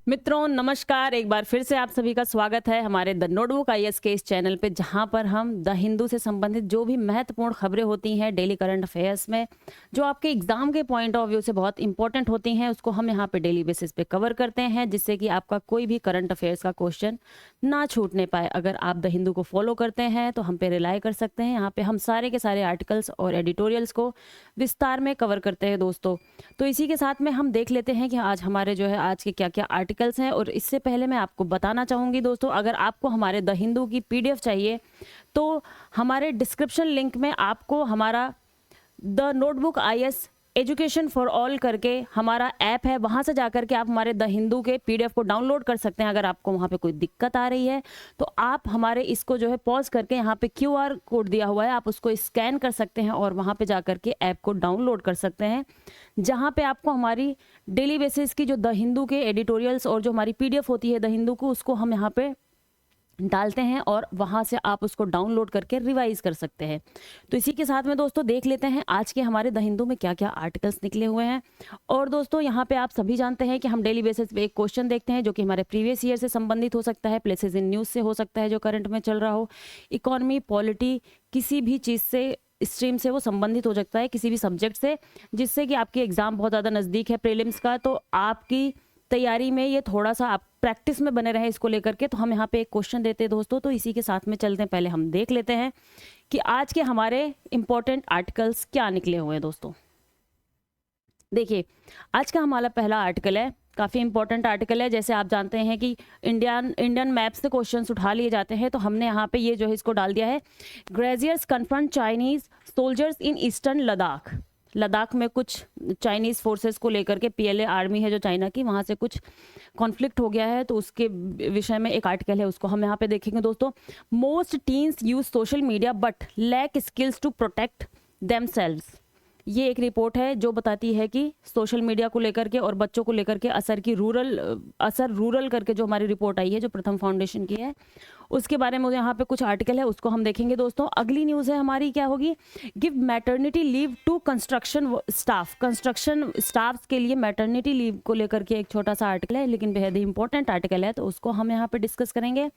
मित्रों नमस्कार, एक बार फिर से आप सभी का स्वागत है हमारे द नोटबुक आईएएस के इस चैनल पे, जहां पर हम द हिंदू से संबंधित जो भी महत्वपूर्ण खबरें होती हैं डेली करंट अफेयर्स में, जो आपके एग्जाम के पॉइंट ऑफ व्यू से बहुत इंपॉर्टेंट होती हैं, उसको हम यहां पे डेली बेसिस पे कवर करते हैं, जिससे कि आपका कोई भी करंट अफेयर्स का क्वेश्चन ना छूटने पाए। अगर आप द हिंदू को फॉलो करते हैं तो हम पे रिलाई कर सकते हैं। यहाँ पे हम सारे के सारे आर्टिकल्स और एडिटोरियल्स को विस्तार में कवर करते हैं दोस्तों। तो इसी के साथ में हम देख लेते हैं कि आज हमारे जो है आज के क्या क्या आर्टिकल्स हैं। और इससे पहले मैं आपको बताना चाहूँगी दोस्तों, अगर आपको हमारे द हिंदू की पीडीएफ चाहिए तो हमारे डिस्क्रिप्शन लिंक में आपको हमारा the notebook IAS education for all करके हमारा ऐप है, वहां से जाकर के आप हमारे द हिंदू के पीडीएफ को डाउनलोड कर सकते हैं। अगर आपको वहां पे कोई दिक्कत आ रही है तो आप हमारे इसको जो है पॉज करके, यहाँ पे क्यूआर कोड दिया हुआ है, आप उसको स्कैन कर सकते हैं और वहां पे जाकर के ऐप को डाउनलोड कर सकते हैं, जहां पे आपको हमारी डेली बेसिस की जो द हिंदू के एडिटोरियल्स और जो हमारी पीडीएफ होती है द हिंदू को, उसको हम यहाँ पे डालते हैं और वहां से आप उसको डाउनलोड करके रिवाइज कर सकते हैं। तो इसी के साथ में दोस्तों देख लेते हैं आज के हमारे द हिंदू में क्या क्या आर्टिकल्स निकले हुए हैं। और दोस्तों यहाँ पे आप सभी जानते हैं कि हम डेली बेसिस पे एक क्वेश्चन देखते हैं जो कि हमारे प्रीवियस ईयर से संबंधित हो सकता है, प्लेसेस इन न्यूज से हो सकता है जो करंट में चल रहा हो, इकोनॉमी, पॉलिटी, किसी भी चीज़ से स्ट्रीम से वो संबंधित हो सकता है, किसी भी सब्जेक्ट से, जिससे कि आपकी एग्जाम बहुत ज़्यादा नज़दीक है प्रीलिम्स का, तो आपकी तैयारी में ये थोड़ा सा आप प्रैक्टिस में बने रहे इसको लेकर के। तो हम यहाँ पे एक क्वेश्चन देते हैं दोस्तों, तो इसी के साथ में चलते हैं। पहले हम देख लेते हैं कि आज के हमारे इंपॉर्टेंट आर्टिकल्स क्या निकले हुए हैं दोस्तों। देखिए आज का हमारा पहला आर्टिकल है, काफ़ी इंपॉर्टेंट आर्टिकल है। जैसे आप जानते हैं कि इंडियन मैप से क्वेश्चंस उठा लिए जाते हैं, तो हमने यहाँ पे ये जो है इसको डाल दिया है, graziers confront Chinese soldiers in eastern Ladakh. Ladakh में कुछ चाइनीज फोर्सेस को लेकर के, पीएलए आर्मी है जो चाइना की, वहां से कुछ कॉन्फ्लिक्ट हो गया है, तो उसके विषय में एक आर्टिकल है, उसको हम यहाँ पे देखेंगे दोस्तों। Most teens use social media but lack skills to protect themselves. ये एक रिपोर्ट है जो बताती है कि सोशल मीडिया को लेकर के और बच्चों को लेकर के असर रूरल करके जो हमारी रिपोर्ट आई है, जो प्रथम फाउंडेशन की है, उसके बारे में यहाँ पे कुछ आर्टिकल है, उसको हम देखेंगे दोस्तों। अगली न्यूज़ है हमारी, क्या होगी, give maternity leave to construction staff के लिए मैटरनिटी लीव को लेकर के एक छोटा सा आर्टिकल है, लेकिन बेहद ही इंपॉर्टेंट आर्टिकल है, तो उसको हम यहाँ पे डिस्कस करेंगे।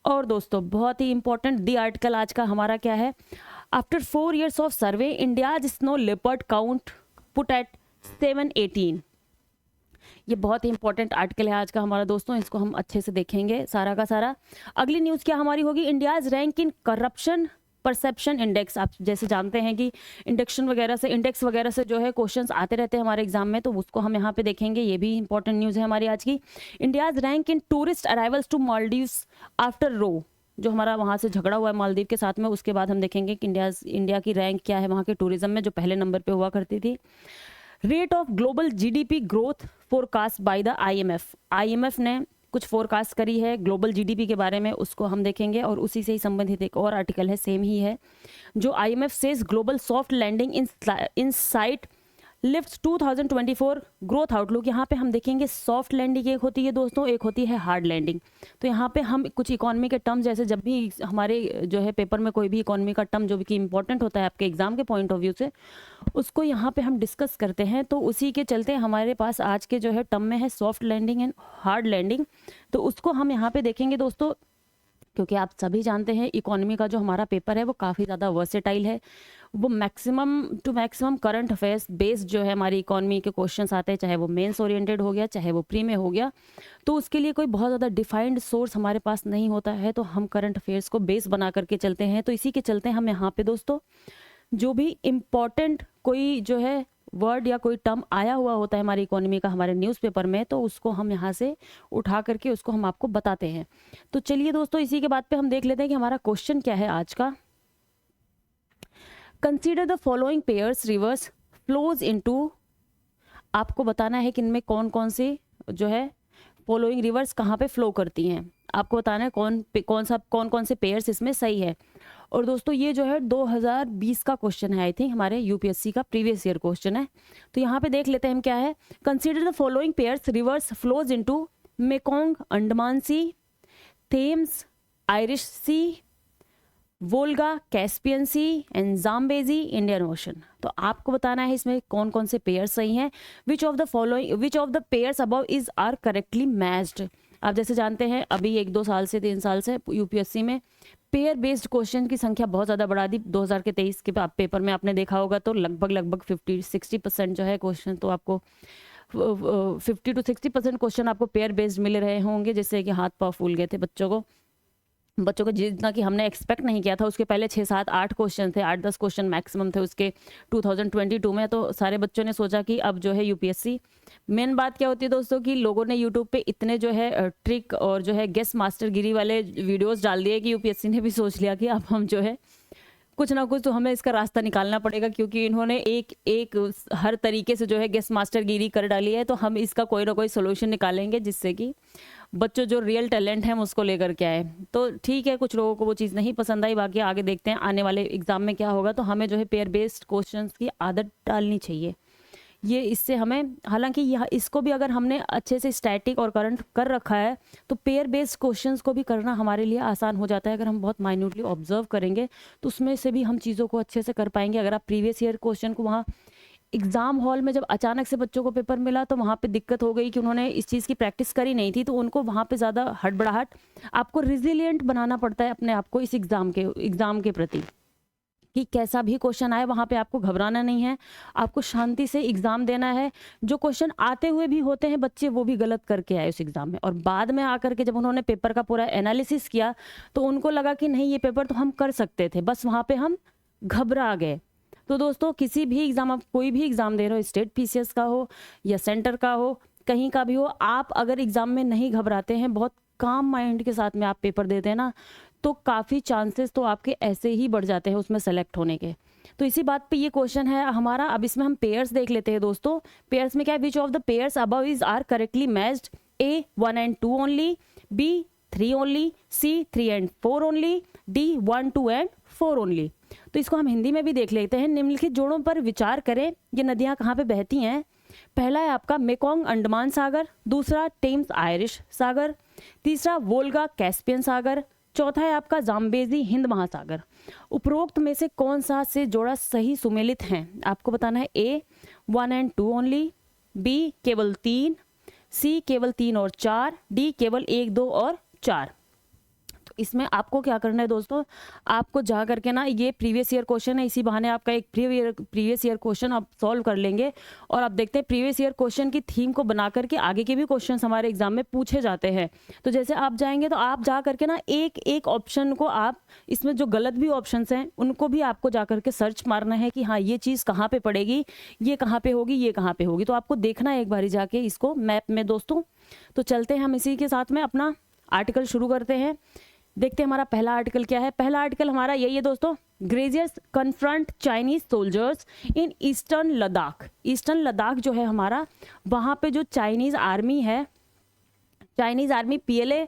और दोस्तों बहुत ही इंपॉर्टेंट दी आर्टिकल आज का हमारा क्या है, after 4 years of survey India's snow leopard count put at 718। ये बहुत ही इंपॉर्टेंट आर्टिकल है आज का हमारा दोस्तों, इसको हम अच्छे से देखेंगे सारा का सारा। अगली न्यूज़ क्या हमारी होगी, India's rank in corruption perception index. आप जैसे जानते हैं कि इंडेक्स वगैरह से जो है क्वेश्चंस आते रहते हैं हमारे एग्जाम में, तो उसको हम यहाँ पे देखेंगे। ये भी इंपॉर्टेंट न्यूज़ है हमारी आज की। India's rank in tourist arrivals to Maldives after row, जो हमारा वहाँ से झगड़ा हुआ है मालदीव के साथ में, उसके बाद हम देखेंगे कि इंडिया की रैंक क्या है वहाँ के टूरिज्म में, जो पहले नंबर पे हुआ करती थी। Rate of global GDP growth forecast by the IMF ने कुछ फोरकास्ट करी है ग्लोबल जीडीपी के बारे में, उसको हम देखेंगे। और उसी से ही संबंधित एक और आर्टिकल है, सेम ही है, जो IMF says global soft landing in sight lift 2024 growth outlook. यहाँ पे हम देखेंगे सॉफ्ट लैंडिंग एक होती है दोस्तों, एक होती है हार्ड लैंडिंग। तो यहाँ पे हम कुछ इकोनॉमी के टर्म, जैसे जब भी हमारे जो है पेपर में कोई भी इकोनॉमी का टर्म जो भी इंपॉर्टेंट होता है आपके एग्जाम के पॉइंट ऑफ व्यू से, उसको यहाँ पे हम डिस्कस करते हैं। तो उसी के चलते हमारे पास आज के जो है टर्म में है soft landing and hard landing, तो उसको हम यहाँ पे देखेंगे दोस्तों। क्योंकि आप सभी जानते हैं इकोनॉमी का जो हमारा पेपर है वो काफ़ी ज़्यादा वर्सेटाइल है, वो maximum to maximum current affairs based जो है हमारी इकोनॉमी के क्वेश्चंस आते हैं, चाहे वो मेंस ओरिएंटेड हो गया, चाहे वो प्री में हो गया, तो उसके लिए कोई बहुत ज़्यादा डिफाइंड सोर्स हमारे पास नहीं होता है, तो हम करंट अफेयर्स को बेस बना करके चलते हैं। तो इसी के चलते हम यहाँ पे दोस्तों जो भी इम्पॉर्टेंट कोई जो है वर्ड या कोई टर्म आया हुआ होता है हमारी इकोनॉमी का हमारे न्यूज़पेपर में, तो उसको हम यहाँ से उठा करके उसको हम आपको बताते हैं। तो चलिए दोस्तों इसी के बाद पे हम देख लेते हैं कि हमारा क्वेश्चन क्या है आज का। Consider the following pairs rivers flows into, आपको बताना है कि इनमें कौन कौन से जो है फॉलोइंग रिवर्स कहाँ पे फ्लो करती हैं, आपको बताना है कौन कौन से पेयर्स इसमें सही है। और दोस्तों ये जो है 2020 का क्वेश्चन है, आई थिंक हमारे यूपीएससी का प्रीवियस ईयर क्वेश्चन है। तो यहाँ पे देख लेते हैं हम क्या है, consider the following pairs rivers flows into Mekong Andaman Sea, Thames Irish Sea, Volga, Caspian Sea and Zambezi, Indian Ocean. तो आपको बताना है इसमें कौन कौन से पेयर्स सही हैं। Which of the pairs above is are correctly matched. आप जैसे जानते हैं अभी 1-2 साल से 3 साल से यूपीएससी में पेयर बेस्ड क्वेश्चन की संख्या बहुत ज़्यादा बढ़ा दी। 2023 के पेपर में आपने देखा होगा तो लगभग 50-60% जो है क्वेश्चन तो आपको 50-60% क्वेश्चन आपको पेयर बेस्ड मिल रहे होंगे, जिससे कि हाथ पाँव फूल गए थे बच्चों को जितना कि हमने एक्सपेक्ट नहीं किया था। उसके पहले 6-7-8 क्वेश्चन थे, 8-10 क्वेश्चन मैक्सिमम थे उसके 2022 में। तो सारे बच्चों ने सोचा कि अब जो है यूपीएससी, मेन बात क्या होती है दोस्तों कि लोगों ने यूट्यूब पे इतने जो है ट्रिक और जो है गेस मास्टरगिरी वाले वीडियोस डाल दिए कि यूपीएससी ने भी सोच लिया कि अब हम जो है कुछ ना कुछ तो हमें इसका रास्ता निकालना पड़ेगा, क्योंकि इन्होंने एक हर तरीके से जो है गेस मास्टरगिरी कर डाली है। तो हम इसका कोई ना कोई सोल्यूशन निकालेंगे जिससे कि बच्चों जो रियल टैलेंट है हम उसको लेकर के आए। तो ठीक है, कुछ लोगों को वो चीज़ नहीं पसंद आई, बाकी आगे देखते हैं आने वाले एग्जाम में क्या होगा। तो हमें जो है पेयर बेस्ड क्वेश्चंस की आदत डालनी चाहिए। ये इससे हमें, हालांकि यह इसको भी अगर हमने अच्छे से स्टैटिक और करंट कर रखा है तो पेयर बेस्ड क्वेश्चंस को भी करना हमारे लिए आसान हो जाता है। अगर हम बहुत माइन्यूटली ऑब्जर्व करेंगे तो उसमें से भी हम चीज़ों को अच्छे से कर पाएंगे। अगर आप प्रीवियस ईयर क्वेश्चन को वहाँ एग्जाम हॉल में जब अचानक से बच्चों को पेपर मिला तो वहाँ पे दिक्कत हो गई कि उन्होंने इस चीज़ की प्रैक्टिस करी नहीं थी, तो उनको वहाँ पे ज़्यादा हड़बड़ाहट, आपको रिजिलियंट बनाना पड़ता है अपने आप को इस एग्ज़ाम के प्रति, कि कैसा भी क्वेश्चन आए वहाँ पे आपको घबराना नहीं है, आपको शांति से एग्ज़ाम देना है। जो क्वेश्चन आते हुए भी होते हैं बच्चे वो भी गलत करके आए उस एग्ज़ाम में, और बाद में आकर के जब उन्होंने पेपर का पूरा एनालिसिस किया तो उनको लगा कि नहीं ये पेपर तो हम कर सकते थे, बस वहाँ पे हम घबरा गए। तो दोस्तों किसी भी एग्ज़ाम, आप कोई भी एग्ज़ाम दे रहे हो, स्टेट पीसीएस का हो या सेंटर का हो, कहीं का भी हो, आप अगर एग्ज़ाम में नहीं घबराते हैं, बहुत काम माइंड के साथ में आप पेपर देते हैं ना, तो काफ़ी चांसेस तो आपके ऐसे ही बढ़ जाते हैं उसमें सेलेक्ट होने के। तो इसी बात पे ये क्वेश्चन है हमारा। अब इसमें हम पेयर्स देख लेते हैं दोस्तों। पेयर्स में क्या है, which of the pairs above is are correctly matched. A 1 and 2 only, B 3 only, C 3 and 4 only, D 1, 2 and 4 only. तो इसको हम हिंदी में भी देख लेते हैं। निम्नलिखित जोड़ों पर विचार करें, ये नदियां कहाँ पे बहती हैं। पहला है आपका मेकोंग अंडमान सागर, दूसरा टेम्स आयरिश सागर, तीसरा वोल्गा कैस्पियन सागर, चौथा है आपका जाम्बेजी हिंद महासागर। उपरोक्त में से कौन सा से जोड़ा सही सुमेलित है, आपको बताना है। ए 1 and 2 ओनली, बी केवल 3, सी केवल 3 और 4, डी केवल 1, 2 और 4। इसमें आपको क्या करना है दोस्तों, आपको जा करके ना, ये प्रीवियस ईयर क्वेश्चन है, इसी बहाने आपका एक प्रीवियस ईयर क्वेश्चन आप सॉल्व कर लेंगे। और आप देखते हैं प्रीवियस ईयर क्वेश्चन की थीम को बना करके आगे के भी क्वेश्चन हमारे एग्जाम में पूछे जाते हैं। तो जैसे आप जाएंगे तो आप जा करके ना एक एक ऑप्शन को, आप इसमें जो गलत भी ऑप्शन हैं उनको भी आपको जा करके सर्च मारना है कि हाँ ये चीज़ कहाँ पर पड़ेगी, ये कहाँ पर होगी, ये कहाँ पर होगी। तो आपको देखना है एक बारी जाके इसको मैप में दोस्तों। तो चलते हैं हम इसी के साथ में अपना आर्टिकल शुरू करते हैं। देखते हैं हमारा पहला आर्टिकल क्या है। पहला आर्टिकल हमारा यही है दोस्तों, graziers confront Chinese soldiers in eastern Ladakh. Eastern Ladakh जो है हमारा, वहाँ पे जो चाइनीज आर्मी है, Chinese army PLA,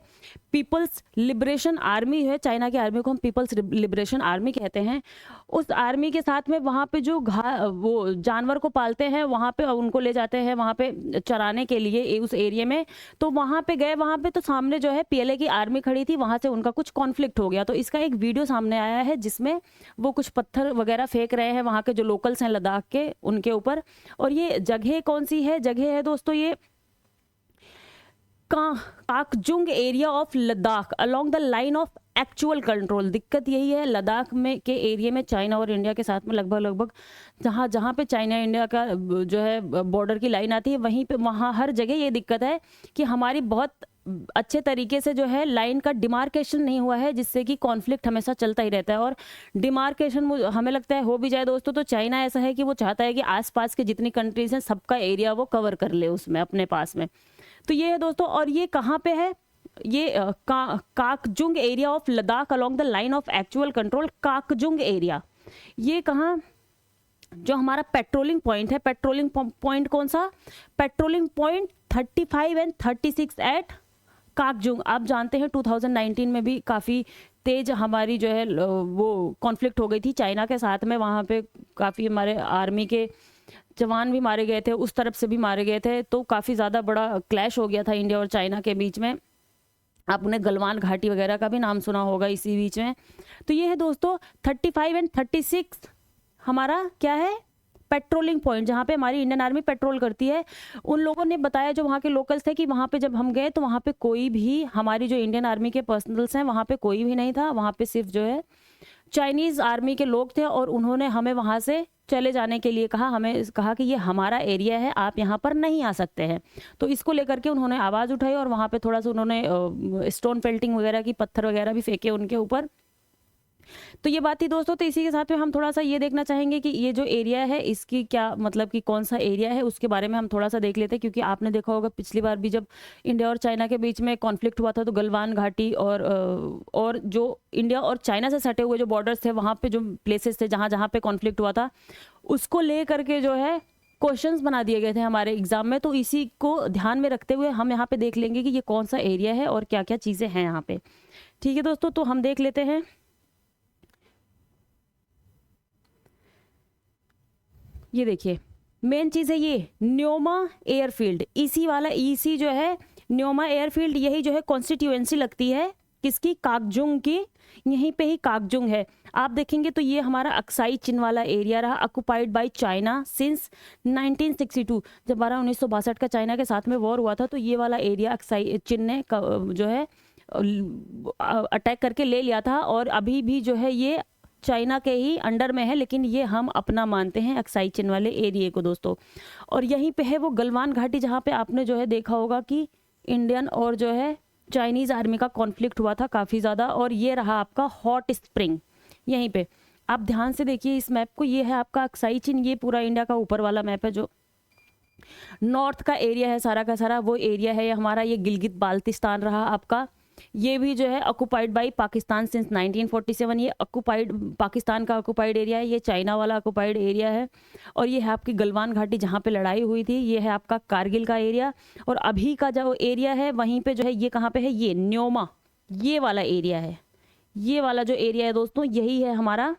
People's Liberation Army है, चाइना की आर्मी को हम पीपल्स लिबरेशन आर्मी कहते हैं। उस आर्मी के साथ में वहाँ पे जो वो जानवर को पालते हैं, वहाँ पे उनको ले जाते हैं वहाँ पे चराने के लिए उस एरिया में। तो वहाँ पे गए, वहाँ पे तो सामने जो है पीएलए की आर्मी खड़ी थी, वहाँ से उनका कुछ कॉन्फ्लिक्ट हो गया। तो इसका एक वीडियो सामने आया है जिसमें वो कुछ पत्थर वगैरह फेंक रहे हैं वहाँ के जो लोकल्स हैं लद्दाख के, उनके ऊपर। और ये जगह कौन सी है, जगह है दोस्तों ये Kakjung area of Ladakh along the line of actual control. दिक्कत यही है लद्दाख में के एरिया में चाइना और इंडिया के साथ में लगभग जहाँ पे चाइना इंडिया का जो है बॉर्डर की लाइन आती है, वहीं पे वहाँ हर जगह ये दिक्कत है कि हमारी बहुत अच्छे तरीके से जो है लाइन का डिमार्केशन नहीं हुआ है, जिससे कि कॉन्फ्लिक्ट हमेशा चलता ही रहता है। और डिमार्केशन हमें लगता है हो भी जाए दोस्तों तो चाइना ऐसा है कि वो चाहता है कि आसपास के जितनी कंट्रीज हैं सबका एरिया वो कवर कर ले उसमें अपने पास में। तो ये है दोस्तों, और ये कहाँ पे है, ये Kakjung area of Ladakh along the line of actual control. Kakjung area ये कहाँ, जो हमारा पेट्रोलिंग पॉइंट है, पेट्रोलिंग पॉइंट कौन सा, patrolling point 35 and 36 at Kakjung. आप जानते हैं 2019 में भी काफ़ी तेज हमारी जो है वो कॉन्फ्लिक्ट हो गई थी चाइना के साथ में। वहाँ पे काफ़ी हमारे आर्मी के जवान भी मारे गए थे, उस तरफ से भी मारे गए थे। तो काफ़ी ज़्यादा बड़ा क्लैश हो गया था इंडिया और चाइना के बीच में। आपने गलवान घाटी वगैरह का भी नाम सुना होगा इसी बीच में। तो ये है दोस्तों 35 एंड 36 हमारा क्या है, पेट्रोलिंग पॉइंट, जहाँ पे हमारी इंडियन आर्मी पेट्रोल करती है। उन लोगों ने बताया, जो वहाँ के लोकल्स थे, कि वहाँ पे जब हम गए तो वहाँ पे कोई भी हमारी जो इंडियन आर्मी के पर्सनल्स हैं वहाँ पे कोई भी नहीं था। वहाँ पे सिर्फ जो है चाइनीज़ आर्मी के लोग थे, और उन्होंने हमें वहाँ से चले जाने के लिए कहा। हमें कहा कि ये हमारा एरिया है, आप यहाँ पर नहीं आ सकते हैं। तो इसको लेकर के उन्होंने आवाज़ उठाई, और वहाँ पे थोड़ा सा उन्होंने स्टोन पेल्टिंग वगैरह की, पत्थर वगैरह भी फेंके उनके ऊपर। तो ये बात थी दोस्तों। तो इसी के साथ में हम थोड़ा सा ये देखना चाहेंगे कि ये जो एरिया है इसकी क्या मतलब कि कौन सा एरिया है, उसके बारे में हम थोड़ा सा देख लेते हैं। क्योंकि आपने देखा होगा पिछली बार भी जब इंडिया और चाइना के बीच में कॉन्फ्लिक्ट हुआ था, तो गलवान घाटी और जो इंडिया और चाइना से सटे हुए जो बॉर्डर्स थे, वहाँ पे जो प्लेसेस थे जहाँ जहाँ पे कॉन्फ्लिक्ट हुआ था, उसको ले करके जो है क्वेश्चंस बना दिए गए थे हमारे एग्जाम में। तो इसी को ध्यान में रखते हुए हम यहाँ पे देख लेंगे कि ये कौन सा एरिया है और क्या क्या चीज़ें हैं यहाँ पे। ठीक है दोस्तों, तो हम देख लेते हैं। ये देखिए मेन चीज़ है ये न्योमा एयरफील्ड। इसी जो है न्योमा एयरफील्ड, यही जो है कॉन्स्टिट्यूएंसी लगती है किसकी, कागजुंग की। यहीं पे ही कागजुंग है। आप देखेंगे तो ये हमारा अक्साई चिन वाला एरिया रहा, ऑक्युपाइड बाय चाइना सिंस 1962। जब 1962 का चाइना के साथ में वॉर हुआ था, तो ये वाला एरिया अक्साई चिन ने जो है अटैक करके ले लिया था। और अभी भी जो है ये चाइना के ही अंडर में है, लेकिन ये हम अपना मानते हैं अक्साई चिन वाले एरिया को दोस्तों। और यहीं पे है वो गलवान घाटी, जहाँ पे आपने जो है देखा होगा कि इंडियन और जो है चाइनीज़ आर्मी का कॉन्फ्लिक्ट हुआ था काफ़ी ज़्यादा। और ये रहा आपका हॉट स्प्रिंग। यहीं पे आप ध्यान से देखिए इस मैप को, ये है आपका अक्साई चिन। ये पूरा इंडिया का ऊपर वाला मैप है, जो नॉर्थ का एरिया है सारा का सारा, वो एरिया है हमारा। ये गिलगित बाल्टिस्तान रहा आपका। ये भी जो है ऑक्युपाइड बाय पाकिस्तान सिंस 1947। ये ऑक्युपाइड पाकिस्तान का ऑक्युपाइड एरिया है, ये चाइना वाला ऑक्युपाइड एरिया है। और ये है आपकी गलवान घाटी, जहाँ पे लड़ाई हुई थी। ये है आपका कारगिल का एरिया। और अभी का जो एरिया है वहीं पे जो है ये कहाँ पे है, ये न्योमा, ये वाला एरिया है। ये वाला जो एरिया है दोस्तों, यही है हमारा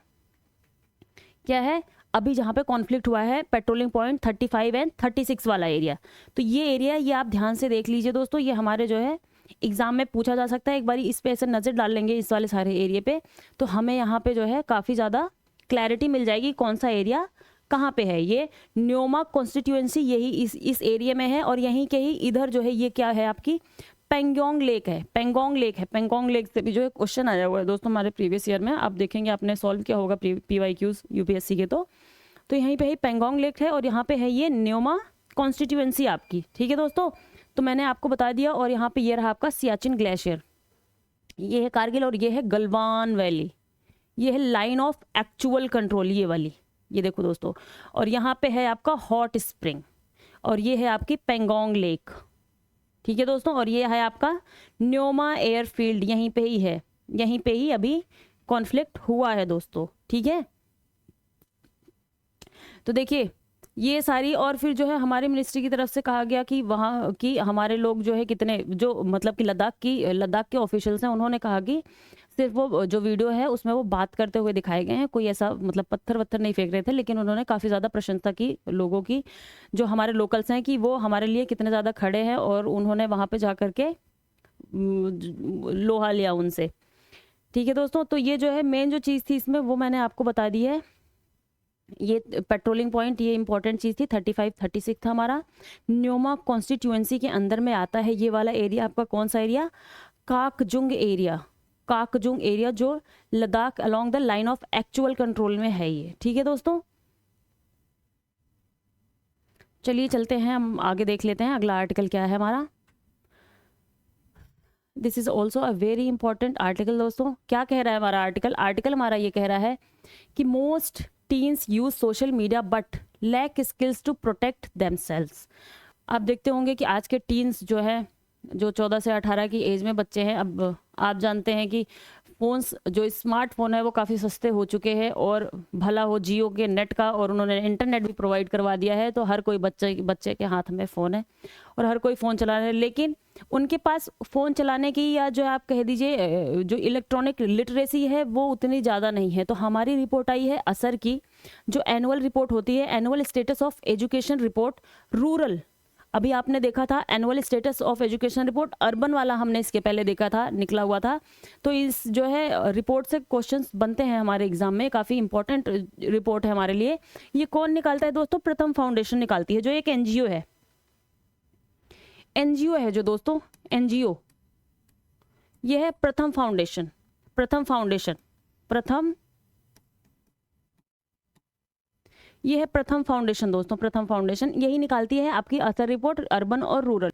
क्या है, अभी जहाँ पे कॉन्फ्लिक्ट हुआ है, पेट्रोलिंग पॉइंट 35 एंड 36 वाला एरिया। तो ये एरिया, ये आप ध्यान से देख लीजिए दोस्तों। ये हमारे जो है एग्जाम में पूछा जा सकता है। एक बार इस पे ऐसे नज़र डाल लेंगे इस वाले सारे एरिया पे, तो हमें यहाँ पे जो है काफ़ी ज़्यादा क्लैरिटी मिल जाएगी कौन सा एरिया कहाँ पे है। ये न्योमा कॉन्स्टिट्यूएंसी यही इस एरिया में है। और यहीं के ही इधर जो है ये क्या है, आपकी पेंगोंग लेक है। पेंगोंग लेक है। पेंगोंग लेक से भी जो है क्वेश्चन आया हुआ है दोस्तों हमारे प्रीवियस ईयर में। आप देखेंगे आपने सॉल्व किया होगा PYQs UPSC के। तो यहीं पे ही पेंगोंग लेक है, और यहाँ पे है ये न्योमा कॉन्स्टिट्यूएंसी आपकी। ठीक है दोस्तों, तो मैंने आपको बता दिया। और यहाँ पे ये रहा आपका सियाचिन ग्लेशियर, ये है कारगिल। और ये है गलवान वैली, ये है लाइन ऑफ एक्चुअल कंट्रोल, ये वाली, ये देखो दोस्तों। और यहाँ पे है आपका हॉट स्प्रिंग, और ये है आपकी पेंगोंग लेक। ठीक है दोस्तों, और ये है आपका न्योमा एयरफील्ड, यहीं पे ही है, यहीं पे ही अभी कॉन्फ्लिक्ट हुआ है दोस्तों। ठीक है, तो देखिए ये सारी। और फिर जो है हमारे मिनिस्ट्री की तरफ से कहा गया कि वहाँ की हमारे लोग जो है कितने, जो मतलब कि लद्दाख के ऑफिशियल्स हैं, उन्होंने कहा कि सिर्फ वो जो वीडियो है उसमें वो बात करते हुए दिखाए गए हैं, कोई ऐसा मतलब पत्थर वत्थर नहीं फेंक रहे थे। लेकिन उन्होंने काफ़ी ज़्यादा प्रशंसा की लोगों की, जो हमारे लोकल्स हैं, कि वो हमारे लिए कितने ज़्यादा खड़े हैं। और उन्होंने वहाँ पर जा कर के लोहा लिया उनसे। ठीक है दोस्तों, तो ये जो है मेन जो चीज़ थी इसमें, वो मैंने आपको बता दी है। ये पेट्रोलिंग पॉइंट, ये इंपॉर्टेंट चीज़ थी। 35 36 था हमारा। न्योमा कॉन्स्टिट्यूएंसी के अंदर में आता है ये वाला एरिया आपका। कौन सा एरिया, काकजुंग एरिया। काकजुंग एरिया जो Ladakh along the line of actual control में है ये। ठीक है दोस्तों, चलिए चलते हैं, हम आगे देख लेते हैं अगला आर्टिकल क्या है हमारा। This is also a very important article दोस्तों। क्या कह रहा है हमारा आर्टिकल हमारा ये कह रहा है कि most teens use social media but lack skills to protect themselves. आप देखते होंगे कि आज के टीन्स जो है, जो 14 से 18 की एज में बच्चे हैं, अब आप जानते हैं कि फ़ोन्स, जो स्मार्टफोन है वो काफ़ी सस्ते हो चुके हैं। और भला हो जियो के नेट का, और उन्होंने इंटरनेट भी प्रोवाइड करवा दिया है। तो हर कोई बच्चे के हाथ में फ़ोन है, और हर कोई फ़ोन चला रहा है। लेकिन उनके पास फ़ोन चलाने की, या जो आप कह दीजिए जो इलेक्ट्रॉनिक लिटरेसी है, वो उतनी ज़्यादा नहीं है। तो हमारी रिपोर्ट आई है असर की, जो एनुअल रिपोर्ट होती है, annual status of education report rural अभी आपने देखा था annual status of education report, urban वाला हमने इसके पहले देखा था, निकला हुआ था। तो इस जो है रिपोर्ट से क्वेश्चंस बनते हैं हमारे एग्जाम में, काफ़ी इंपॉर्टेंट रिपोर्ट है हमारे लिए। ये कौन निकालता है दोस्तों? प्रथम फाउंडेशन निकालती है, जो एक एनजीओ है। एनजीओ है जो दोस्तों, एनजीओ, ये है प्रथम फाउंडेशन। प्रथम फाउंडेशन, प्रथम, ये है प्रथम फाउंडेशन दोस्तों। प्रथम फाउंडेशन यही निकालती है आपकी असर रिपोर्ट अर्बन और रूरल।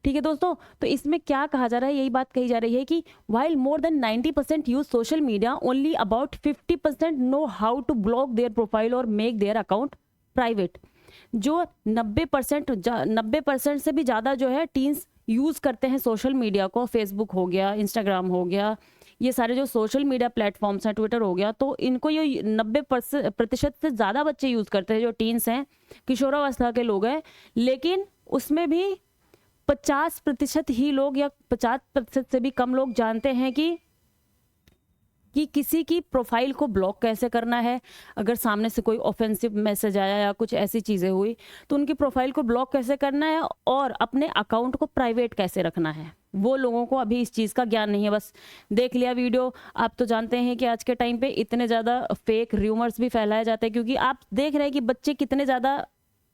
ठीक है दोस्तों, तो इसमें क्या कहा जा रहा है, यही बात कही जा रही है कि while more than 90% use social media, only about 50% know how to block their profile और मेक देयर अकाउंट प्राइवेट। जो 90% से भी ज़्यादा जो है टीन्स यूज़ करते हैं सोशल मीडिया को, फेसबुक हो गया, इंस्टाग्राम हो गया, ये सारे जो सोशल मीडिया प्लेटफॉर्म्स हैं, ट्विटर हो गया, तो इनको ये 90% से ज़्यादा बच्चे यूज़ करते हैं, जो टीन्स हैं, किशोरावस्था के लोग हैं। लेकिन उसमें भी 50% ही लोग या 50% से भी कम लोग जानते हैं कि किसी की प्रोफाइल को ब्लॉक कैसे करना है। अगर सामने से कोई ऑफेंसिव मैसेज आया या कुछ ऐसी चीज़ें हुई तो उनकी प्रोफाइल को ब्लॉक कैसे करना है और अपने अकाउंट को प्राइवेट कैसे रखना है, वो लोगों को अभी इस चीज़ का ज्ञान नहीं है। बस देख लिया वीडियो। आप तो जानते हैं कि आज के टाइम पे इतने ज़्यादा फेक र्यूमर्स भी फैलाए जाते हैं, क्योंकि आप देख रहे हैं कि बच्चे कितने ज़्यादा,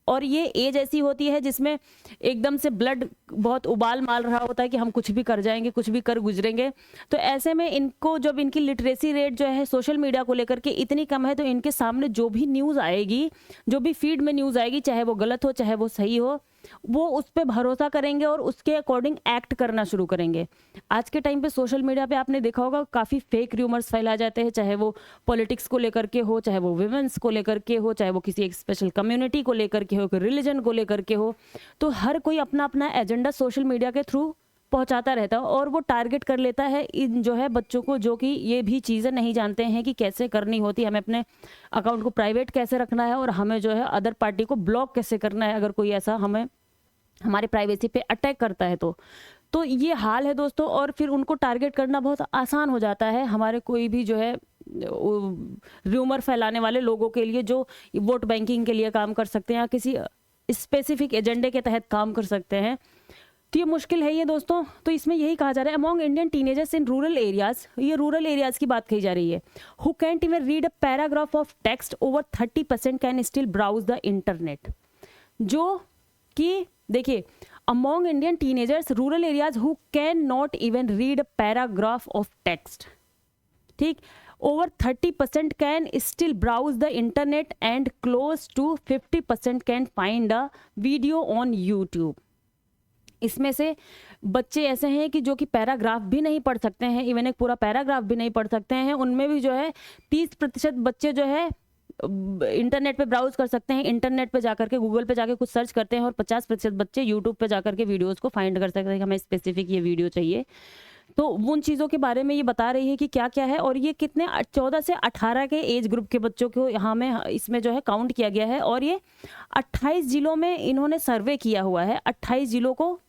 और ये एज ऐसी होती है जिसमें एकदम से ब्लड बहुत उबाल मार रहा होता है कि हम कुछ भी कर जाएंगे, कुछ भी कर गुजरेंगे। तो ऐसे में इनको, जब इनकी लिटरेसी रेट जो है सोशल मीडिया को लेकर के इतनी कम है, तो इनके सामने जो भी न्यूज़ आएगी, जो भी फीड में न्यूज़ आएगी, चाहे वो गलत हो चाहे वो सही हो, वो उस पर भरोसा करेंगे और उसके अकॉर्डिंग एक्ट करना शुरू करेंगे। आज के टाइम पे सोशल मीडिया पे आपने देखा होगा काफ़ी फेक र्यूमर्स फैलाए जाते हैं, चाहे वो पॉलिटिक्स को लेकर के हो, चाहे वो वुमेन्स को लेकर के हो, चाहे वो किसी एक स्पेशल कम्युनिटी को लेकर के हो, रिलीजन को लेकर के हो। तो हर कोई अपना अपना एजेंडा सोशल मीडिया के थ्रू पहुंचाता रहता है और वो टारगेट कर लेता है इन जो है बच्चों को, जो कि ये भी चीज़ें नहीं जानते हैं कि कैसे करनी होती, हमें अपने अकाउंट को प्राइवेट कैसे रखना है और हमें जो है अदर पार्टी को ब्लॉक कैसे करना है अगर कोई ऐसा हमें हमारी प्राइवेसी पे अटैक करता है। तो ये हाल है दोस्तों, और फिर उनको टारगेट करना बहुत आसान हो जाता है हमारे कोई भी जो है र्यूमर फैलाने वाले लोगों के लिए, जो वोट बैंकिंग के लिए काम कर सकते हैं या किसी स्पेसिफिक एजेंडे के तहत काम कर सकते हैं। तो ये मुश्किल है ये दोस्तों। तो इसमें यही कहा जा रहा है, among Indian teenagers in rural areas, ये रूरल एरियाज की बात कही जा रही है, who can't even read a paragraph of text, over 30% can still browse the internet. जो कि देखिए, among Indian teenagers rural areas who can not even read a paragraph of text, ठीक, over 30% can still browse the internet and close to 50% can find a video on YouTube। इसमें से बच्चे ऐसे हैं कि जो कि पैराग्राफ भी नहीं पढ़ सकते हैं, इवन एक पूरा पैराग्राफ भी नहीं पढ़ सकते हैं। उनमें भी जो है 30% बच्चे जो है इंटरनेट पे ब्राउज कर सकते हैं, इंटरनेट पे जाकर के गूगल पे जाके कुछ सर्च करते हैं, और 50% बच्चे यूट्यूब पे जाकर के वीडियोस को फाइंड कर सकते हैं कि हमें स्पेसिफिक ये वीडियो चाहिए। तो उन चीज़ों के बारे में ये बता रही है कि क्या क्या है, और ये कितने 14 से 18 के एज ग्रुप के बच्चों को यहाँ में इसमें जो है काउंट किया गया है। और ये 28 जिलों में इन्होंने सर्वे किया हुआ है। 28 जिलों को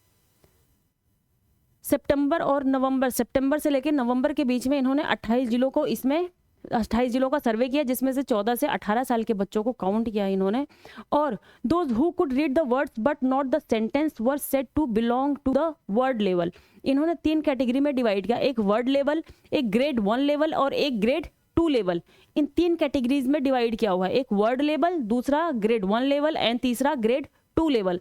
सितंबर से लेकर नवंबर के बीच में इन्होंने 28 जिलों को इसमें 28 जिलों का सर्वे किया, जिसमें से 14 से 18 साल के बच्चों को काउंट किया इन्होंने। और those who could read the words but not the sentence were said to belong to the word level. इन्होंने 3 कैटेगरी में डिवाइड किया, एक वर्ड लेवल, एक ग्रेड 1 लेवल और एक ग्रेड 2 लेवल। इन 3 कैटेगरीज में डिवाइड किया हुआ है, एक वर्ड लेवल, दूसरा ग्रेड 1 लेवल एंड तीसरा ग्रेड 2 लेवल।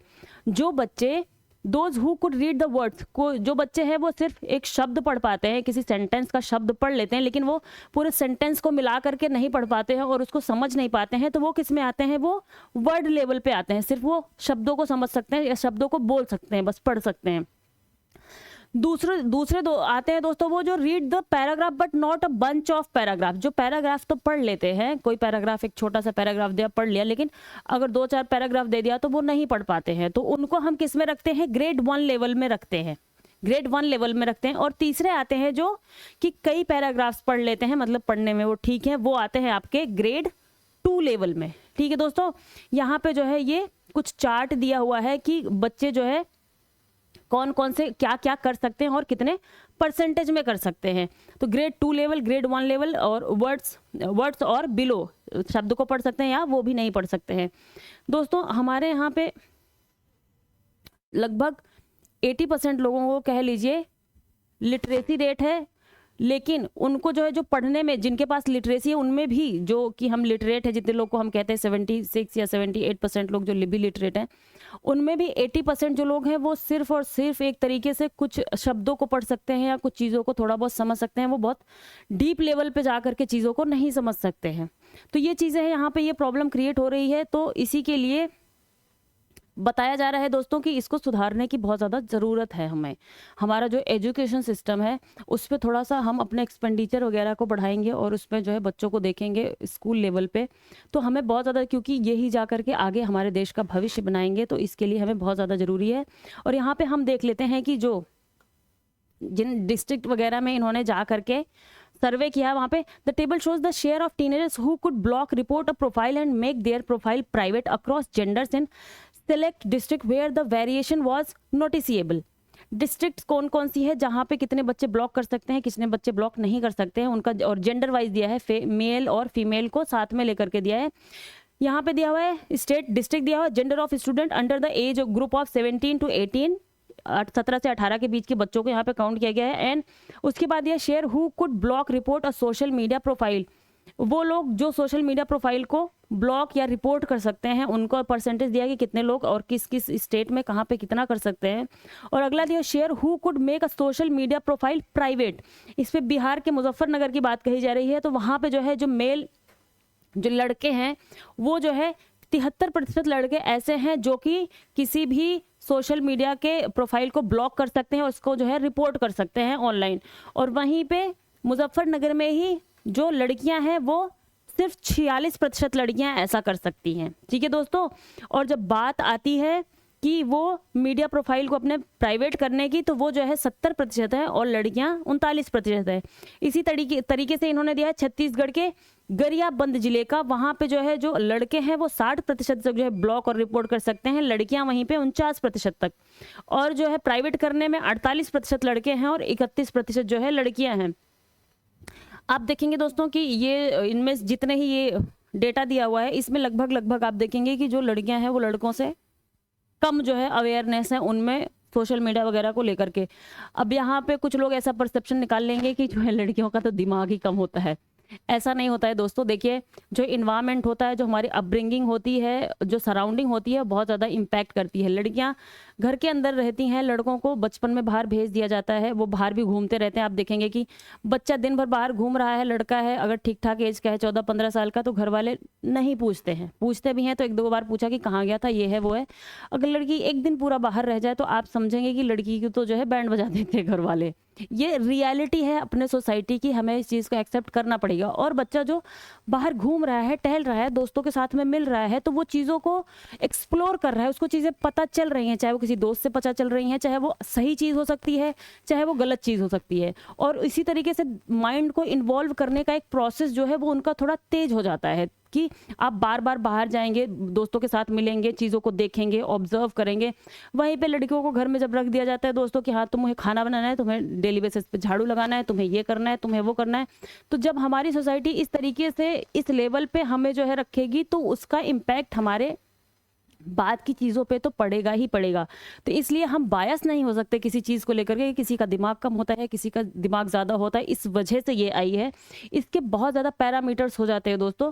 जो बच्चे those who could read the words को, जो बच्चे हैं वो सिर्फ एक शब्द पढ़ पाते हैं, किसी सेंटेंस का शब्द पढ़ लेते हैं, लेकिन वो पूरे सेंटेंस को मिला करके नहीं पढ़ पाते हैं और उसको समझ नहीं पाते हैं, तो वो किस में आते हैं, वो वर्ड लेवल पे आते हैं। सिर्फ वो शब्दों को समझ सकते हैं या शब्दों को बोल सकते हैं, बस पढ़ सकते हैं। दूसरे दो आते हैं दोस्तों, वो जो read the paragraph but not a bunch of paragraph. जो पैराग्राफ तो पढ़ लेते हैं, कोई पैराग्राफ एक छोटा सा पैराग्राफ दिया पढ़ लिया, लेकिन अगर 2-4 पैराग्राफ दे दिया तो वो नहीं पढ़ पाते हैं। तो उनको हम किस में रखते हैं, ग्रेड 1 लेवल में रखते हैं, ग्रेड 1 लेवल में रखते हैं। और तीसरे आते हैं जो कि कई पैराग्राफ्स पढ़ लेते हैं, मतलब पढ़ने में वो ठीक है, वो आते हैं आपके ग्रेड 2 लेवल में। ठीक है दोस्तों, यहाँ पे जो है ये कुछ चार्ट दिया हुआ है कि बच्चे जो है कौन कौन से क्या क्या कर सकते हैं और कितने परसेंटेज में कर सकते हैं। तो ग्रेड 2 लेवल, ग्रेड 1 लेवल और वर्ड्स और बिलो शब्द को पढ़ सकते हैं या वो भी नहीं पढ़ सकते हैं। दोस्तों हमारे यहाँ पे लगभग 80% लोगों को कह लीजिए लिटरेसी रेट है, लेकिन उनको जो है जो पढ़ने में जिनके पास लिटरेसी है उनमें भी जो कि हम लिटरेट है जितने लोग को हम कहते हैं 76 या 78% लोग जो भी लिटरेट हैं, उनमें भी 80% जो लोग हैं वो सिर्फ और सिर्फ एक तरीके से कुछ शब्दों को पढ़ सकते हैं या कुछ चीज़ों को थोड़ा बहुत समझ सकते हैं, वो बहुत डीप लेवल पे जा करके चीज़ों को नहीं समझ सकते हैं। तो ये चीज़ें हैं, यहाँ पे ये प्रॉब्लम क्रिएट हो रही है। तो इसी के लिए बताया जा रहा है दोस्तों कि इसको सुधारने की बहुत ज़्यादा ज़रूरत है हमें। हमारा जो एजुकेशन सिस्टम है उस पे थोड़ा सा हम अपने एक्सपेंडिचर वगैरह को बढ़ाएंगे और उसमें जो है बच्चों को देखेंगे स्कूल लेवल पे, तो हमें बहुत ज़्यादा, क्योंकि यही जा करके आगे हमारे देश का भविष्य बनाएंगे, तो इसके लिए हमें बहुत ज़्यादा ज़रूरी है। और यहाँ पर हम देख लेते हैं कि जो जिन डिस्ट्रिक्ट वगैरह में इन्होंने जा करके सर्वे किया, वहाँ पे the table shows the share of teenagers who could block report a profile and make their profile private across genders in select district where the variation was noticeable. District कौन कौन सी है जहाँ पे कितने बच्चे ब्लॉक कर सकते हैं, कितने बच्चे ब्लॉक नहीं कर सकते हैं, उनका और जेंडर वाइज दिया है, मेल और फीमेल को साथ में लेकर के दिया है। यहाँ पे दिया हुआ है स्टेट डिस्ट्रिक्ट दिया हुआ है, gender of student under the age of group of 17 to 18, 17 से 18 के बीच के बच्चों को यहाँ पे काउंट किया गया है। एंड उसके बाद ये share who could block report a social media profile, वो लोग जो सोशल मीडिया प्रोफाइल को ब्लॉक या रिपोर्ट कर सकते हैं, उनको परसेंटेज दिया कि कितने लोग और किस किस स्टेट में कहाँ पे कितना कर सकते हैं। और अगला दिया share who could make a social media profile private, इस पे बिहार के मुजफ्फरनगर की बात कही जा रही है। तो वहाँ पे जो है जो मेल जो लड़के हैं वो जो है 73% लड़के ऐसे हैं जो कि किसी भी सोशल मीडिया के प्रोफाइल को ब्लॉक कर सकते हैं, उसको जो है रिपोर्ट कर सकते हैं ऑनलाइन। और वहीं पे मुजफ्फरनगर में ही जो लड़कियां हैं वो सिर्फ 46% लड़कियां ऐसा कर सकती हैं। ठीक है दोस्तों। और जब बात आती है कि वो मीडिया प्रोफाइल को अपने प्राइवेट करने की, तो वो जो है 70% है और लड़कियां 39% है। इसी तरीके से इन्होंने दिया है छत्तीसगढ़ के गरियाबंद जिले का, वहां पे जो है जो लड़के हैं वो 60% तक जो है ब्लॉक और रिपोर्ट कर सकते हैं, लड़कियां वहीं पे 49% तक। और जो है प्राइवेट करने में 48% लड़के हैं और 31% जो है लड़कियां हैं। आप देखेंगे दोस्तों कि ये इनमें जितने ही ये डेटा दिया हुआ है इसमें लगभग आप देखेंगे कि जो लड़कियां हैं वो लड़कों से कम जो है अवेयरनेस है उनमें सोशल मीडिया वगैरह को लेकर के। अब यहाँ पे कुछ लोग ऐसा परसेप्शन निकाल लेंगे कि जो है लड़कियों का तो दिमाग ही कम होता है। ऐसा नहीं होता है दोस्तों। देखिए जो इन्वायरमेंट होता है, जो हमारी अपब्रिंगिंग होती है, जो सराउंडिंग होती है, बहुत ज़्यादा इम्पैक्ट करती है। लड़कियां घर के अंदर रहती हैं, लड़कों को बचपन में बाहर भेज दिया जाता है, वो बाहर भी घूमते रहते हैं। आप देखेंगे कि बच्चा दिन भर बाहर घूम रहा है, लड़का है अगर ठीक ठाक एज का है 14-15 साल का, तो घर वाले नहीं पूछते हैं, पूछते भी हैं तो 1-2 बार पूछा कि कहाँ गया था, ये है वो है। अगर लड़की एक दिन पूरा बाहर रह जाए तो आप समझेंगे कि लड़की की तो जो है बैंड बजा देते हैं घर वाले। ये रियलिटी है अपने सोसाइटी की, हमें इस चीज़ को एक्सेप्ट करना पड़ेगा। और बच्चा जो बाहर घूम रहा है, टहल रहा है, दोस्तों के साथ में मिल रहा है, तो वो चीज़ों को एक्सप्लोर कर रहा है, उसको चीज़ें पता चल रही हैं, चाहे वो किसी दोस्त से पता चल रही हैं, चाहे वो सही चीज़ हो सकती है, चाहे वो गलत चीज़ हो सकती है। और इसी तरीके से माइंड को इन्वॉल्व करने का एक प्रोसेस जो है वो उनका थोड़ा तेज हो जाता है कि आप बार बार बाहर जाएंगे, दोस्तों के साथ मिलेंगे, चीज़ों को देखेंगे, ऑब्जर्व करेंगे। वहीं पे लड़कियों को घर में जब रख दिया जाता है दोस्तों कि हाँ तुम्हें खाना बनाना है, तुम्हें डेली बेसिस पे झाड़ू लगाना है, तुम्हें ये करना है, तुम्हें वो करना है, तो जब हमारी सोसाइटी इस तरीके से इस लेवल पे हमें जो है रखेगी तो उसका इम्पैक्ट हमारे बाद की चीज़ों पे तो पड़ेगा ही पड़ेगा। तो इसलिए हम बायस नहीं हो सकते किसी चीज़ को लेकर के, किसी का दिमाग कम होता है, किसी का दिमाग ज़्यादा होता है, इस वजह से ये आई है। इसके बहुत ज़्यादा पैरामीटर्स हो जाते हैं दोस्तों।